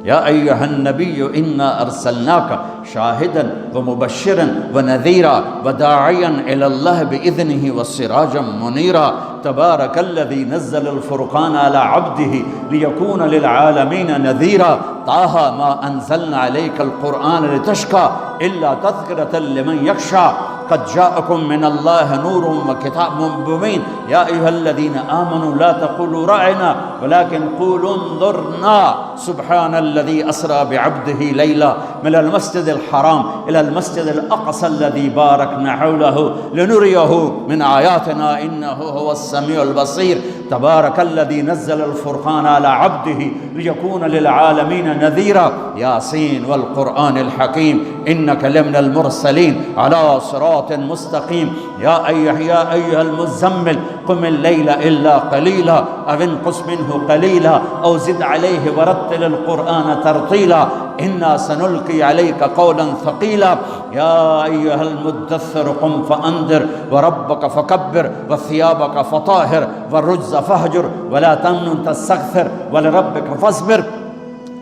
یا ایہا النبی انا ارسلناک شاہدا ومبشرا ونذیرا وداعیا الی اللہ باذنہ وسراجا منیرا تبارک الذی نزل الفرقان علی عبدہ لیکون للعالمین نذیرا طه ما انزلنا عليك القرآن لتشقى الا تذکرة لمن یخشى قد جاءكم من الله نور وكتاب مبين يا أيها الذين آمنوا لا تقولوا رأينا ولكن قولوا انظرنا سبحان الذي أسرى بعبده ليلا من المسجد الحرام إلى المسجد الأقصى الذي باركنا حوله لنريه من آياتنا إنه هو السميع البصير تبارك الذي نزل الفرقان على عبده ليكون للعالمين نذيرا ياسين والقرآن الحكيم إنك لمن المرسلين على صراط مستقيم يا أيها المزمل قم الليل إلا قليلا أو انقص منه قليلا أو زد عليه ورتل القرآن ترتيلا إنا سنلقي عليك قولا ثقيلا يا أيها المدثر قم فأنذر وربك فكبر وثيابك فطاهر والرجز فاهجر ولا تمنن تستكثر ولربك فاصبر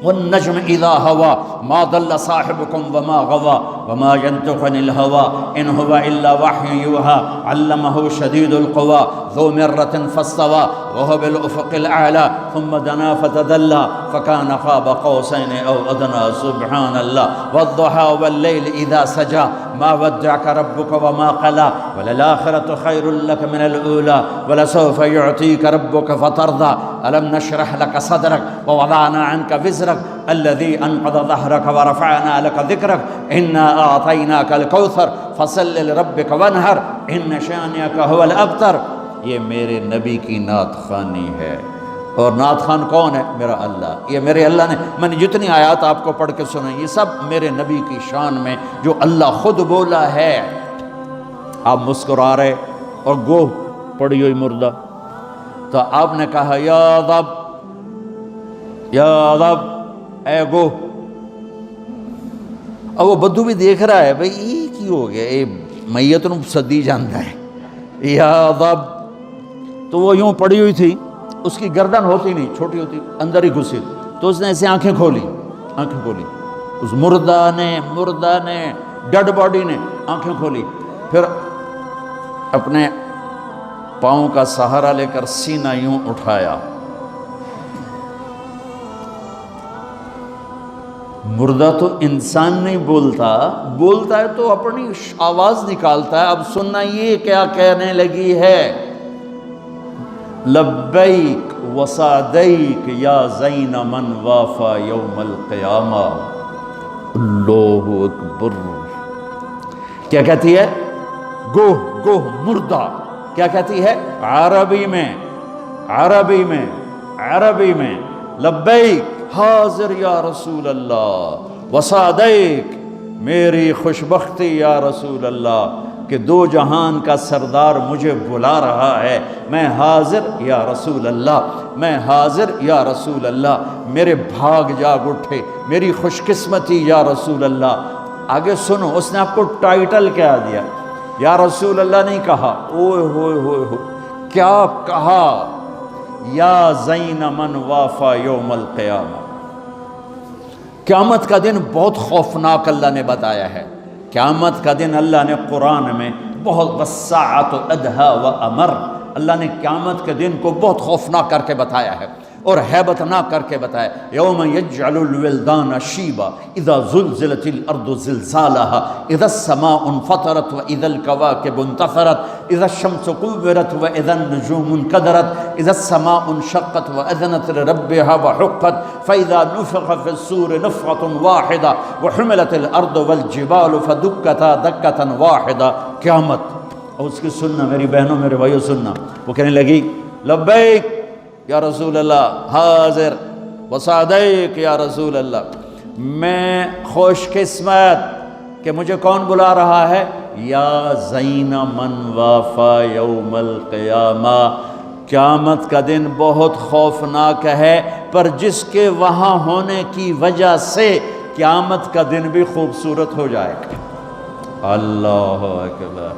والنجم إذا هوى ما ضل صاحبكم وما غوى وما ينطق عن الهوى إن هو إلا وحي يوحى علمه شديد القوى ذو مرة فاستوى وهو بالأفق الأعلى ثم دنا فتدلى فكان قاب قوسين أو أدنى سبحان الله والضحى والليل إذا سجى ما ودعك ربك وما قلى وللآخرة خير لك من الأولى ولسوف يعطيك ربك فترضى ألم نشرح لك صدرك ووضعنا عنك وزرك الذي أنقض ظهرك ورفعنا لك ذكرك إنا أعطيناك الكوثر فصل لربك وانحر إن شانئك هو الأبتر۔ یہ میرے نبی کی نعت خوانی ہے، اور نعت خوان کون ہے؟ میرا اللہ۔ یہ میرے اللہ نے، میں نے جتنی آیات آپ کو پڑھ کے سنیں یہ سب میرے نبی کی شان میں جو اللہ خود بولا ہے۔ آپ مسکرا رہے اور گوہ پڑی ہوئی مردہ، تو آپ نے کہا یا رب یا رب اے گوہ، اب وہ بدو بھی دیکھ رہا ہے بھئی یہ کی ہو گیا، یہ میت نو صدی جانتا ہے، یا رب۔ تو وہ یوں پڑی ہوئی تھی، اس کی گردن ہوتی نہیں، چھوٹی ہوتی، اندر ہی گھسی، تو اس نے ایسے آنکھیں کھولی، اس مردہ نے ڈیڈ باڈی نے آنکھیں کھولی، پھر اپنے پاؤں کا سہارا لے کر سینہ یوں اٹھایا، مردہ تو انسان نہیں بولتا ہے تو اپنی آواز نکالتا ہے۔ اب سننا یہ کیا کہنے لگی ہے، لبیک وسعدیک یا زین من وافا یوم القیامہ۔ اللہ اکبر۔ کیا کہتی ہے؟ گوہ مردہ کیا کہتی ہے؟ عربی میں لبیک حاضر یا رسول اللہ، وسعدیک میری خوشبختی یا رسول اللہ کہ دو جہان کا سردار مجھے بلا رہا ہے، میں حاضر یا رسول اللہ، میں حاضر یا رسول اللہ، میرے بھاگ جاگ اٹھے، میری خوش قسمتی یا رسول اللہ۔ آگے سنو، اس نے آپ کو ٹائٹل کیا دیا؟ یا رسول اللہ نہیں کہا، اوئے ہوئے ہوئے ہوئے، کیا کہا؟ یا زین من وافا یوم القیامہ۔ قیامت کا دن بہت خوفناک اللہ نے بتایا ہے۔ قیامت کا دن اللہ نے قرآن میں بہت والساعۃ ادھیٰ وامر، اللہ نے قیامت کے دن کو بہت خوفناک کر کے بتایا ہے اور ہیبتناک کر کے بتایا۔ یوم یجعل الولدان شیبا اذا زلزلت الارض زلزالها اذا السماء انفطرت واذا الكواكب انتثرت اذا الشمس كورت واذا النجوم انكدرت اذا السماء انشقت واذنت لربها وحقت فاذا نفخ في الصور نفخة واحدة وحملت الارض والجبال فدكتا دكة واحدة۔ قیامت اور اس کی سننا میری بہنوں میرے بھائیوں سننا. وہ کہنے لگی لبیک یا رسول اللہ، حاضر وسعدیک یا رسول اللہ، میں خوش قسمت کہ مجھے کون بلا رہا ہے، یا زین من وافا یوم القیامہ، قیامت کا دن بہت خوفناک ہے، پر جس کے وہاں ہونے کی وجہ سے قیامت کا دن بھی خوبصورت ہو جائے گا. اللہ اکبر.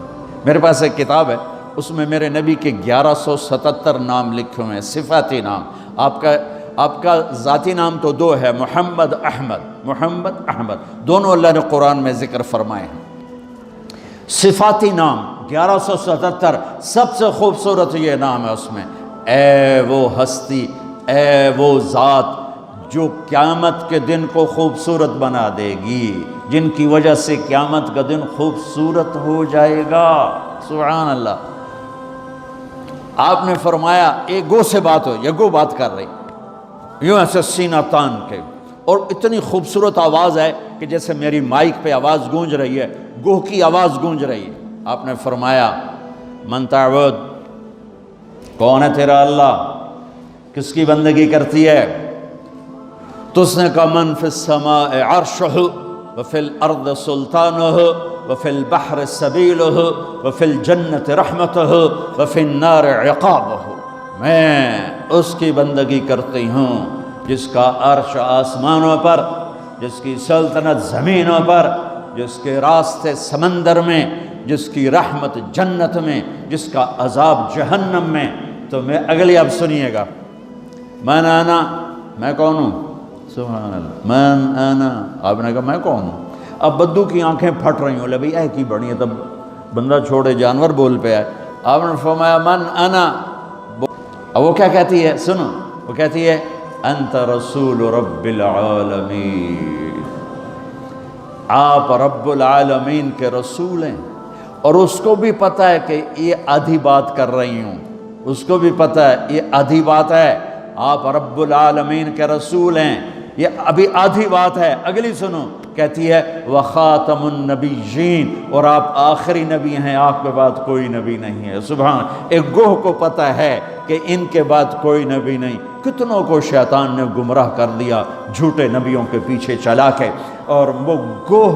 میرے پاس ایک کتاب ہے، اس میں میرے نبی کے 1177 نام لکھے ہوئے ہیں، صفاتی نام. آپ کا ذاتی نام تو 2 ہے، محمد احمد دونوں اللہ نے قرآن میں ذکر فرمائے ہیں. صفاتی نام 1177، سب سے خوبصورت یہ نام ہے اس میں. اے وہ ہستی، اے وہ ذات جو قیامت کے دن کو خوبصورت بنا دے گی، جن کی وجہ سے قیامت کا دن خوبصورت ہو جائے گا. سبحان اللہ. آپ نے فرمایا ایک گو سے بات ہو، یہ گو بات کر رہی یوں ایسے سینہ تان کے، اور اتنی خوبصورت آواز ہے کہ جیسے میری مائک پہ آواز گونج رہی ہے، گوہ کی آواز گونج رہی ہے. آپ نے فرمایا من تعبد، کون ہے تیرا اللہ، کس کی بندگی کرتی ہے؟ تو اس نے کہا من فی السماء عرشہ وفی الارض سلطانہ وفی البحر سبیلہ وفی الجنت رحمتہ وفی النار عقابہ. میں اس کی بندگی کرتی ہوں جس کا عرش آسمانوں پر، جس کی سلطنت زمینوں پر، جس کے راستے سمندر میں، جس کی رحمت جنت میں، جس کا عذاب جہنم میں. تو میں اگلی اب سنیے گا. من انا، میں کون ہوں؟ سبحان اللہ. من انا، آپ نے کہا میں کون ہوں؟ اب بدو کی آنکھیں پھٹ رہی ہوں، لے بھئی اے کی بڑی ہے، تب بندہ چھوڑے جانور بول پہ آئے. آپ نے فرمایا من انا. اب وہ کیا کہتی ہے؟ سنو، وہ کہتی ہے انت رسول رب العالمین، آپ رب العالمین کے رسول ہیں. اور اس کو بھی پتہ ہے کہ یہ آدھی بات کر رہی ہوں، اس کو بھی پتہ ہے یہ آدھی بات ہے. آپ رب العالمین کے رسول ہیں، یہ ابھی آدھی بات ہے. اگلی سنو، کہتی ہے وخاتم النبیین، اور آپ آخری نبی ہیں، آپ کے بعد کوئی نبی نہیں ہے. سبحان. ایک گوہ کو پتہ ہے کہ ان کے بعد کوئی نبی نہیں. کتنوں کو شیطان نے گمراہ کر دیا جھوٹے نبیوں کے پیچھے چلا کے، اور وہ گوہ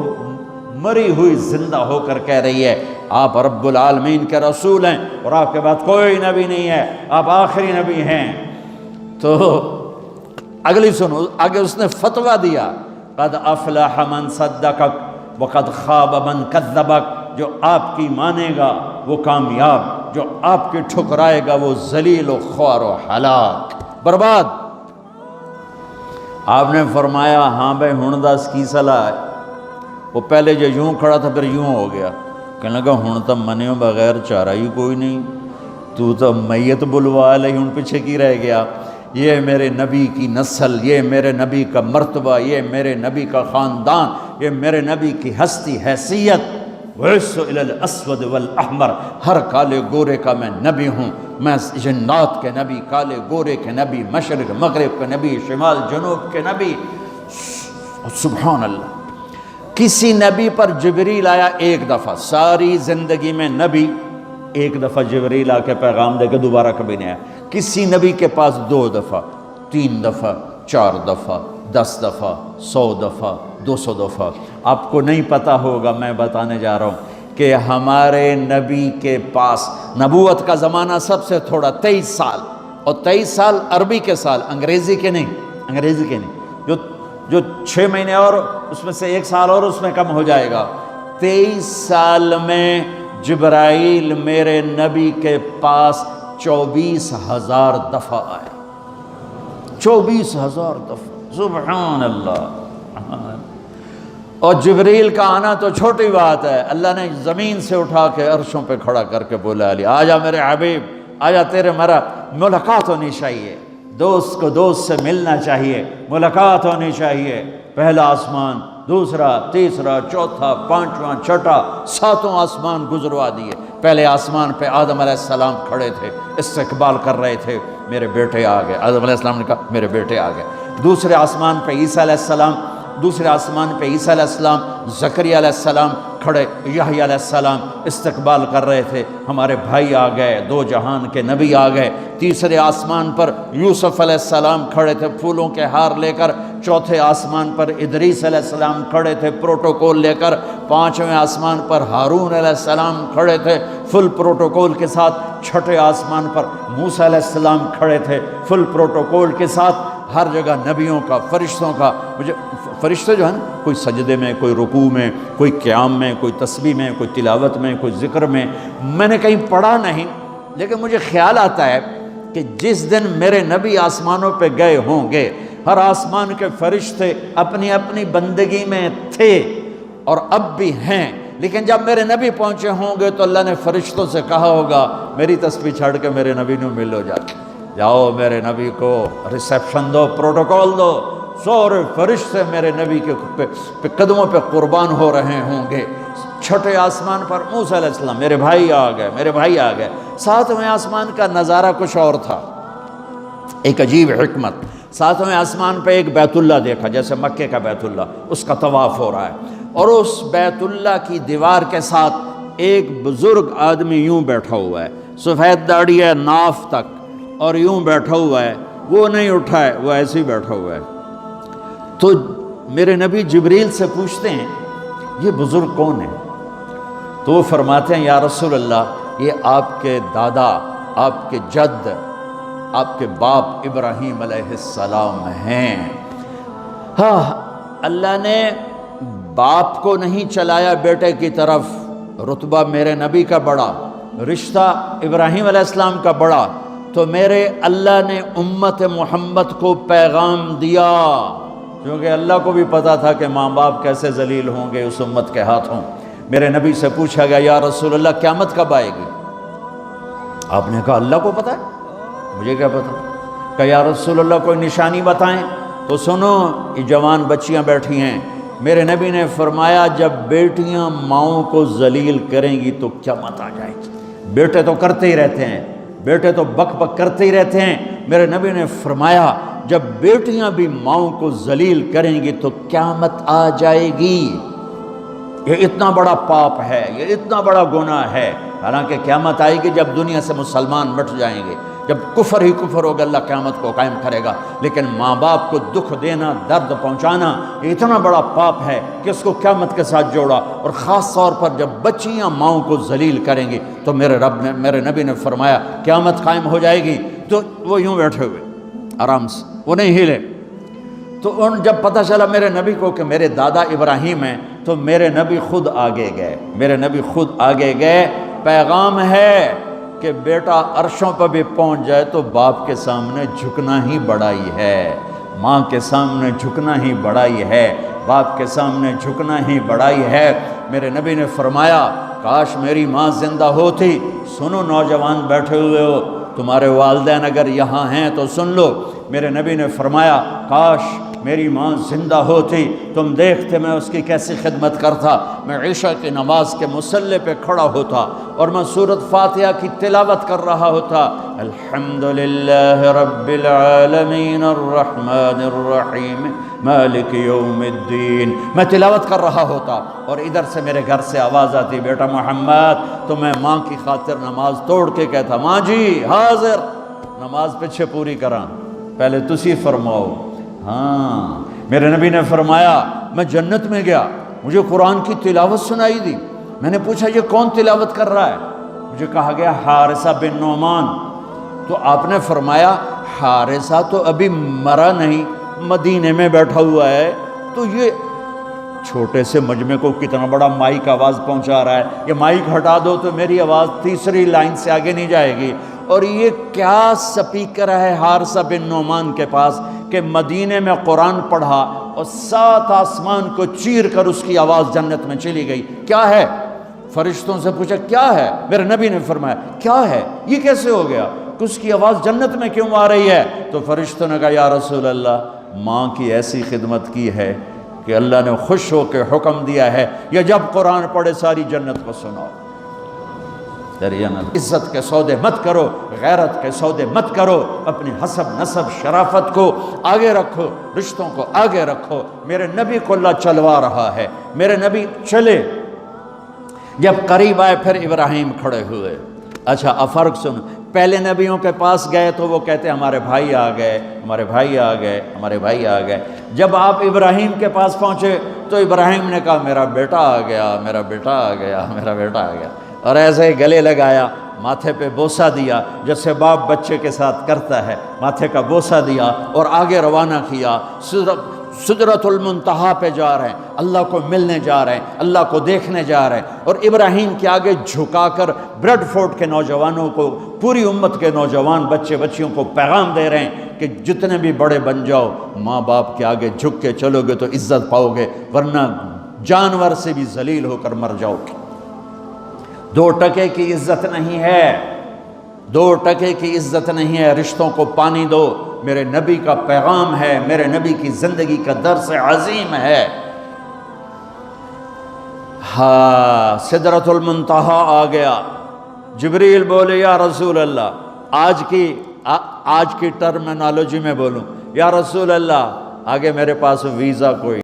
مری ہوئی زندہ ہو کر کہہ رہی ہے آپ رب العالمین کے رسول ہیں اور آپ کے بعد کوئی نبی نہیں ہے، آپ آخری نبی ہیں. تو اگلی سنو، آگے اس نے فتویٰ دیا قد افلح من صدقک وقد خواب من کذبک، جو آپ کی مانے گا وہ کامیاب، جو آپ کی ٹھکرائے گا وہ ذلیل و خوار و ہلاک، برباد. آپ نے فرمایا ہاں بھائی ہن دس کی صلاح ہے. وہ پہلے جو یوں کھڑا تھا پھر یوں ہو گیا، کہنے لگا ہن تو منیوں بغیر چارہ ہی کوئی نہیں، تو میت بلوا لے، ہن پیچھے کی رہ گیا. یہ میرے نبی کی نسل، یہ میرے نبی کا مرتبہ، یہ میرے نبی کا خاندان، یہ میرے نبی کی ہستی حیثیت. وَعِسُّ إِلَى الْأَسْوَدِ وَالْأَحْمَرِ، ہر کالے گورے کا میں نبی ہوں. میں جنات کے نبی، کالے گورے کے نبی، مشرق مغرب کے نبی، شمال جنوب کے نبی. سبحان اللہ. کسی نبی پر جبریل آیا ایک دفعہ، ساری زندگی میں نبی ایک دفعہ جبریل آ کے پیغام دے کے دوبارہ کبھی نہیں آیا. کسی نبی کے پاس 2 دفعہ، 3 دفعہ، 4 دفعہ، 10 دفعہ، 100 دفعہ، 200 دفعہ. آپ کو نہیں پتہ ہوگا، میں بتانے جا رہا ہوں کہ ہمارے نبی کے پاس نبوت کا زمانہ سب سے تھوڑا 23 سال، اور 23 سال عربی کے سال، انگریزی کے نہیں. جو 6 مہینے اور اس میں سے 1 سال اور اس میں کم ہو جائے گا. 23 سال میں جبرائیل میرے نبی کے پاس 24,000 دفعہ آیا. 24,000 دفعہ. سبحان اللہ. اور جبریل کا آنا تو چھوٹی بات ہے، اللہ نے زمین سے اٹھا کے عرشوں پہ کھڑا کر کے بولا علی آجا میرے حبیب، آجا تیرے مرا ملاقات ہونی چاہیے، دوست کو دوست سے ملنا چاہیے، ملاقات ہونی چاہیے. پہلا آسمان، دوسرا، تیسرا، چوتھا، 5واں، 6واں، 7واں آسمان گزروا دیے. پہلے آسمان پہ آدم علیہ السلام کھڑے تھے، استقبال کر رہے تھے، میرے بیٹے آ گئے. آدم علیہ السلام نے کہا میرے بیٹے آ گئے. دوسرے آسمان پہ عیسیٰ علیہ السلام، دوسرے آسمان پہ عیسیٰ علیہ السلام، زکریا علیہ السلام. کھڑے یحییٰ علیہ السلام استقبال کر رہے تھے، ہمارے بھائی آ گئے، دو جہان کے نبی آ گئے۔ تیسرے آسمان پر یوسف علیہ السلام کھڑے تھے پھولوں کے ہار لے کر، چوتھے آسمان پر ادریس علیہ السلام کھڑے تھے پروٹوکول لے کر، پانچویں آسمان پر ہارون علیہ السلام کھڑے تھے فل پروٹوکول کے ساتھ، چھٹے آسمان پر موسیٰ علیہ السلام کھڑے تھے فل پروٹوکول کے ساتھ۔ ہر جگہ نبیوں کا، فرشتوں کا، مجھے فرشتے جو ہیں نا، کوئی سجدے میں، کوئی رکوع میں، کوئی قیام میں، کوئی تسبیح میں، کوئی تلاوت میں، کوئی ذکر میں نے کہیں پڑھا نہیں، لیکن مجھے خیال آتا ہے کہ جس دن میرے نبی آسمانوں پہ گئے ہوں گے، ہر آسمان کے فرشتے اپنی اپنی بندگی میں تھے اور اب بھی ہیں، لیکن جب میرے نبی پہنچے ہوں گے تو اللہ نے فرشتوں سے کہا ہوگا میری تسبیح چھڑ کے میرے نبی نے ملو جاؤ میرے نبی کو ریسیپشن دو، پروٹوکول دو۔ سورے فرشتے میرے نبی کے قدموں پہ قربان ہو رہے ہوں گے۔ چھٹے آسمان پر موسیٰ علیہ السلام، میرے بھائی آ گئے۔ ساتویں آسمان کا نظارہ کچھ اور تھا، ایک عجیب حکمت۔ ساتویں آسمان پہ ایک بیت اللہ دیکھا، جیسے مکے کا بیت اللہ، اس کا طواف ہو رہا ہے، اور اس بیت اللہ کی دیوار کے ساتھ ایک بزرگ آدمی یوں بیٹھا ہوا ہے، سفید داڑھی ہے ناف تک، اور یوں بیٹھا ہوا ہے، وہ نہیں اٹھا ہے، وہ ایسے ہی بیٹھا ہوا ہے۔ تو میرے نبی جبریل سے پوچھتے ہیں یہ بزرگ کون ہے؟ تو وہ فرماتے ہیں یا رسول اللہ یہ آپ کے دادا، آپ کے جد، آپ کے باپ ابراہیم علیہ السلام ہیں۔ ہاں، اللہ نے باپ کو نہیں چلایا بیٹے کی طرف، رتبہ میرے نبی کا بڑا، رشتہ ابراہیم علیہ السلام کا بڑا، تو میرے اللہ نے امت محمد کو پیغام دیا، کیونکہ اللہ کو بھی پتا تھا کہ ماں باپ کیسے ذلیل ہوں گے اس امت کے ہاتھوں۔ میرے نبی سے پوچھا گیا یا رسول اللہ قیامت کب آئے گی؟ آپ نے کہا اللہ کو پتا ہے، مجھے کیا پتا؟ کہا یا رسول اللہ کوئی نشانی بتائیں۔ تو سنو، یہ جوان بچیاں بیٹھی ہیں، میرے نبی نے فرمایا جب بیٹیاں ماؤں کو ذلیل کریں گی تو قیامت آ جائے گی۔ بیٹے تو کرتے ہی رہتے ہیں، بیٹے تو بک بک کرتے ہی رہتے ہیں، میرے نبی نے فرمایا جب بیٹیاں بھی ماؤں کو ذلیل کریں گی تو قیامت آ جائے گی۔ یہ اتنا بڑا پاپ ہے، یہ اتنا بڑا گناہ ہے، حالانکہ قیامت آئے گی جب دنیا سے مسلمان مٹ جائیں گے، جب کفر ہی کفر ہوگا اللہ قیامت کو قائم کرے گا، لیکن ماں باپ کو دکھ دینا، درد پہنچانا، یہ اتنا بڑا پاپ ہے کہ اس کو قیامت کے ساتھ جوڑا، اور خاص طور پر جب بچیاں ماؤں کو ذلیل کریں گی تو میرے نبی نے فرمایا قیامت قائم ہو جائے گی۔ تو وہ یوں بیٹھے ہوئے آرام سے، وہ نہیں ہلے۔ تو ان جب پتہ چلا میرے نبی کو کہ میرے دادا ابراہیم ہیں، تو میرے نبی خود آگے گئے، پیغام ہے کہ بیٹا عرشوں پر بھی پہنچ جائے تو باپ کے سامنے جھکنا ہی بڑائی ہے، ماں کے سامنے جھکنا ہی بڑائی ہے، باپ کے سامنے جھکنا ہی بڑائی ہے۔ میرے نبی نے فرمایا کاش میری ماں زندہ ہوتی۔ سنو نوجوان بیٹھے ہوئے ہو، تمہارے والدین اگر یہاں ہیں تو سن لو، میرے نبی نے فرمایا کاش میری ماں زندہ ہوتی، تم دیکھتے میں اس کی کیسی خدمت کرتا، میں عشاء کی نماز کے مصلی پہ کھڑا ہوتا اور میں سورۃ فاتحہ کی تلاوت کر رہا ہوتا، الحمدللہ رب العالمین الرحمن الرحیم مالک یوم الدین، میں تلاوت کر رہا ہوتا، اور ادھر سے میرے گھر سے آواز آتی بیٹا محمد، تو میں ماں کی خاطر نماز توڑ کے کہتا ماں جی حاضر، نماز پیچھے پوری کراں، پہلے تسی فرماؤ۔ ہاں، میرے نبی نے فرمایا میں جنت میں گیا، مجھے قرآن کی تلاوت سنائی دی، میں نے پوچھا یہ کون تلاوت کر رہا ہے؟ مجھے کہا گیا حارثہ بن نعمان۔ تو آپ نے فرمایا حارثہ تو ابھی مرا نہیں، مدینے میں بیٹھا ہوا ہے، تو یہ چھوٹے سے مجمع کو کتنا بڑا مائک آواز پہنچا رہا ہے، یہ مائک ہٹا دو تو میری آواز تیسری لائن سے آگے نہیں جائے گی، اور یہ کیا سپیکر ہے حارثہ بن نعمان کے پاس کہ مدینے میں قرآن پڑھا اور 7 آسمان کو چیر کر اس کی آواز جنت میں چلی گئی۔ کیا ہے؟ فرشتوں سے پوچھا کیا ہے؟ میرے نبی نے فرمایا کیا ہے، یہ کیسے ہو گیا، اس کی آواز جنت میں کیوں آ رہی ہے؟ تو فرشتوں نے کہا یا رسول اللہ ماں کی ایسی خدمت کی ہے کہ اللہ نے خوش ہو کے حکم دیا ہے یا جب قرآن پڑھے ساری جنت کو سناؤ۔ عزت کے سودے مت کرو، غیرت کے سودے مت کرو، اپنی حسب نسب شرافت کو آگے رکھو، رشتوں کو آگے رکھو۔ میرے نبی کو اللہ چلوا رہا ہے، میرے نبی چلے، جب قریب آئے پھر ابراہیم کھڑے ہوئے. اچھا اب فرق سن، پہلے نبیوں کے پاس گئے تو وہ کہتے ہمارے بھائی آ گئے، ہمارے بھائی آ گئے، ہمارے بھائی آ گئے. جب آپ ابراہیم کے پاس پہنچے تو ابراہیم نے کہا میرا بیٹا آ گیا، میرا بیٹا آ گیا، میرا بیٹا آ گیا. اور ایسے ہی گلے لگایا، ماتھے پہ بوسہ دیا جیسے باپ بچے کے ساتھ کرتا ہے، ماتھے کا بوسہ دیا اور آگے روانہ کیا. سدرۃ المنتہا پہ جا رہے ہیں، اللہ کو ملنے جا رہے ہیں، اللہ کو دیکھنے جا رہے ہیں. اور ابراہیم کے آگے جھکا کر بریڈ فورٹ کے نوجوانوں کو، پوری امت کے نوجوان بچے بچیوں کو پیغام دے رہے ہیں کہ جتنے بھی بڑے بن جاؤ، ماں باپ کے آگے جھک کے چلو گے تو عزت پاؤ گے، ورنہ جانور سے بھی ذلیل ہو کر مر جاؤ گے. 2 ٹکے کی عزت نہیں ہے، 2 ٹکے کی عزت نہیں ہے. رشتوں کو پانی دو، میرے نبی کا پیغام ہے، میرے نبی کی زندگی کا درس عظیم ہے. ہاں سدرۃ المنتہا آ گیا. جبریل بولے یا رسول اللہ، آج کی ٹرمینالوجی میں بولوں، یا رسول اللہ آگے میرے پاس ویزا کوئی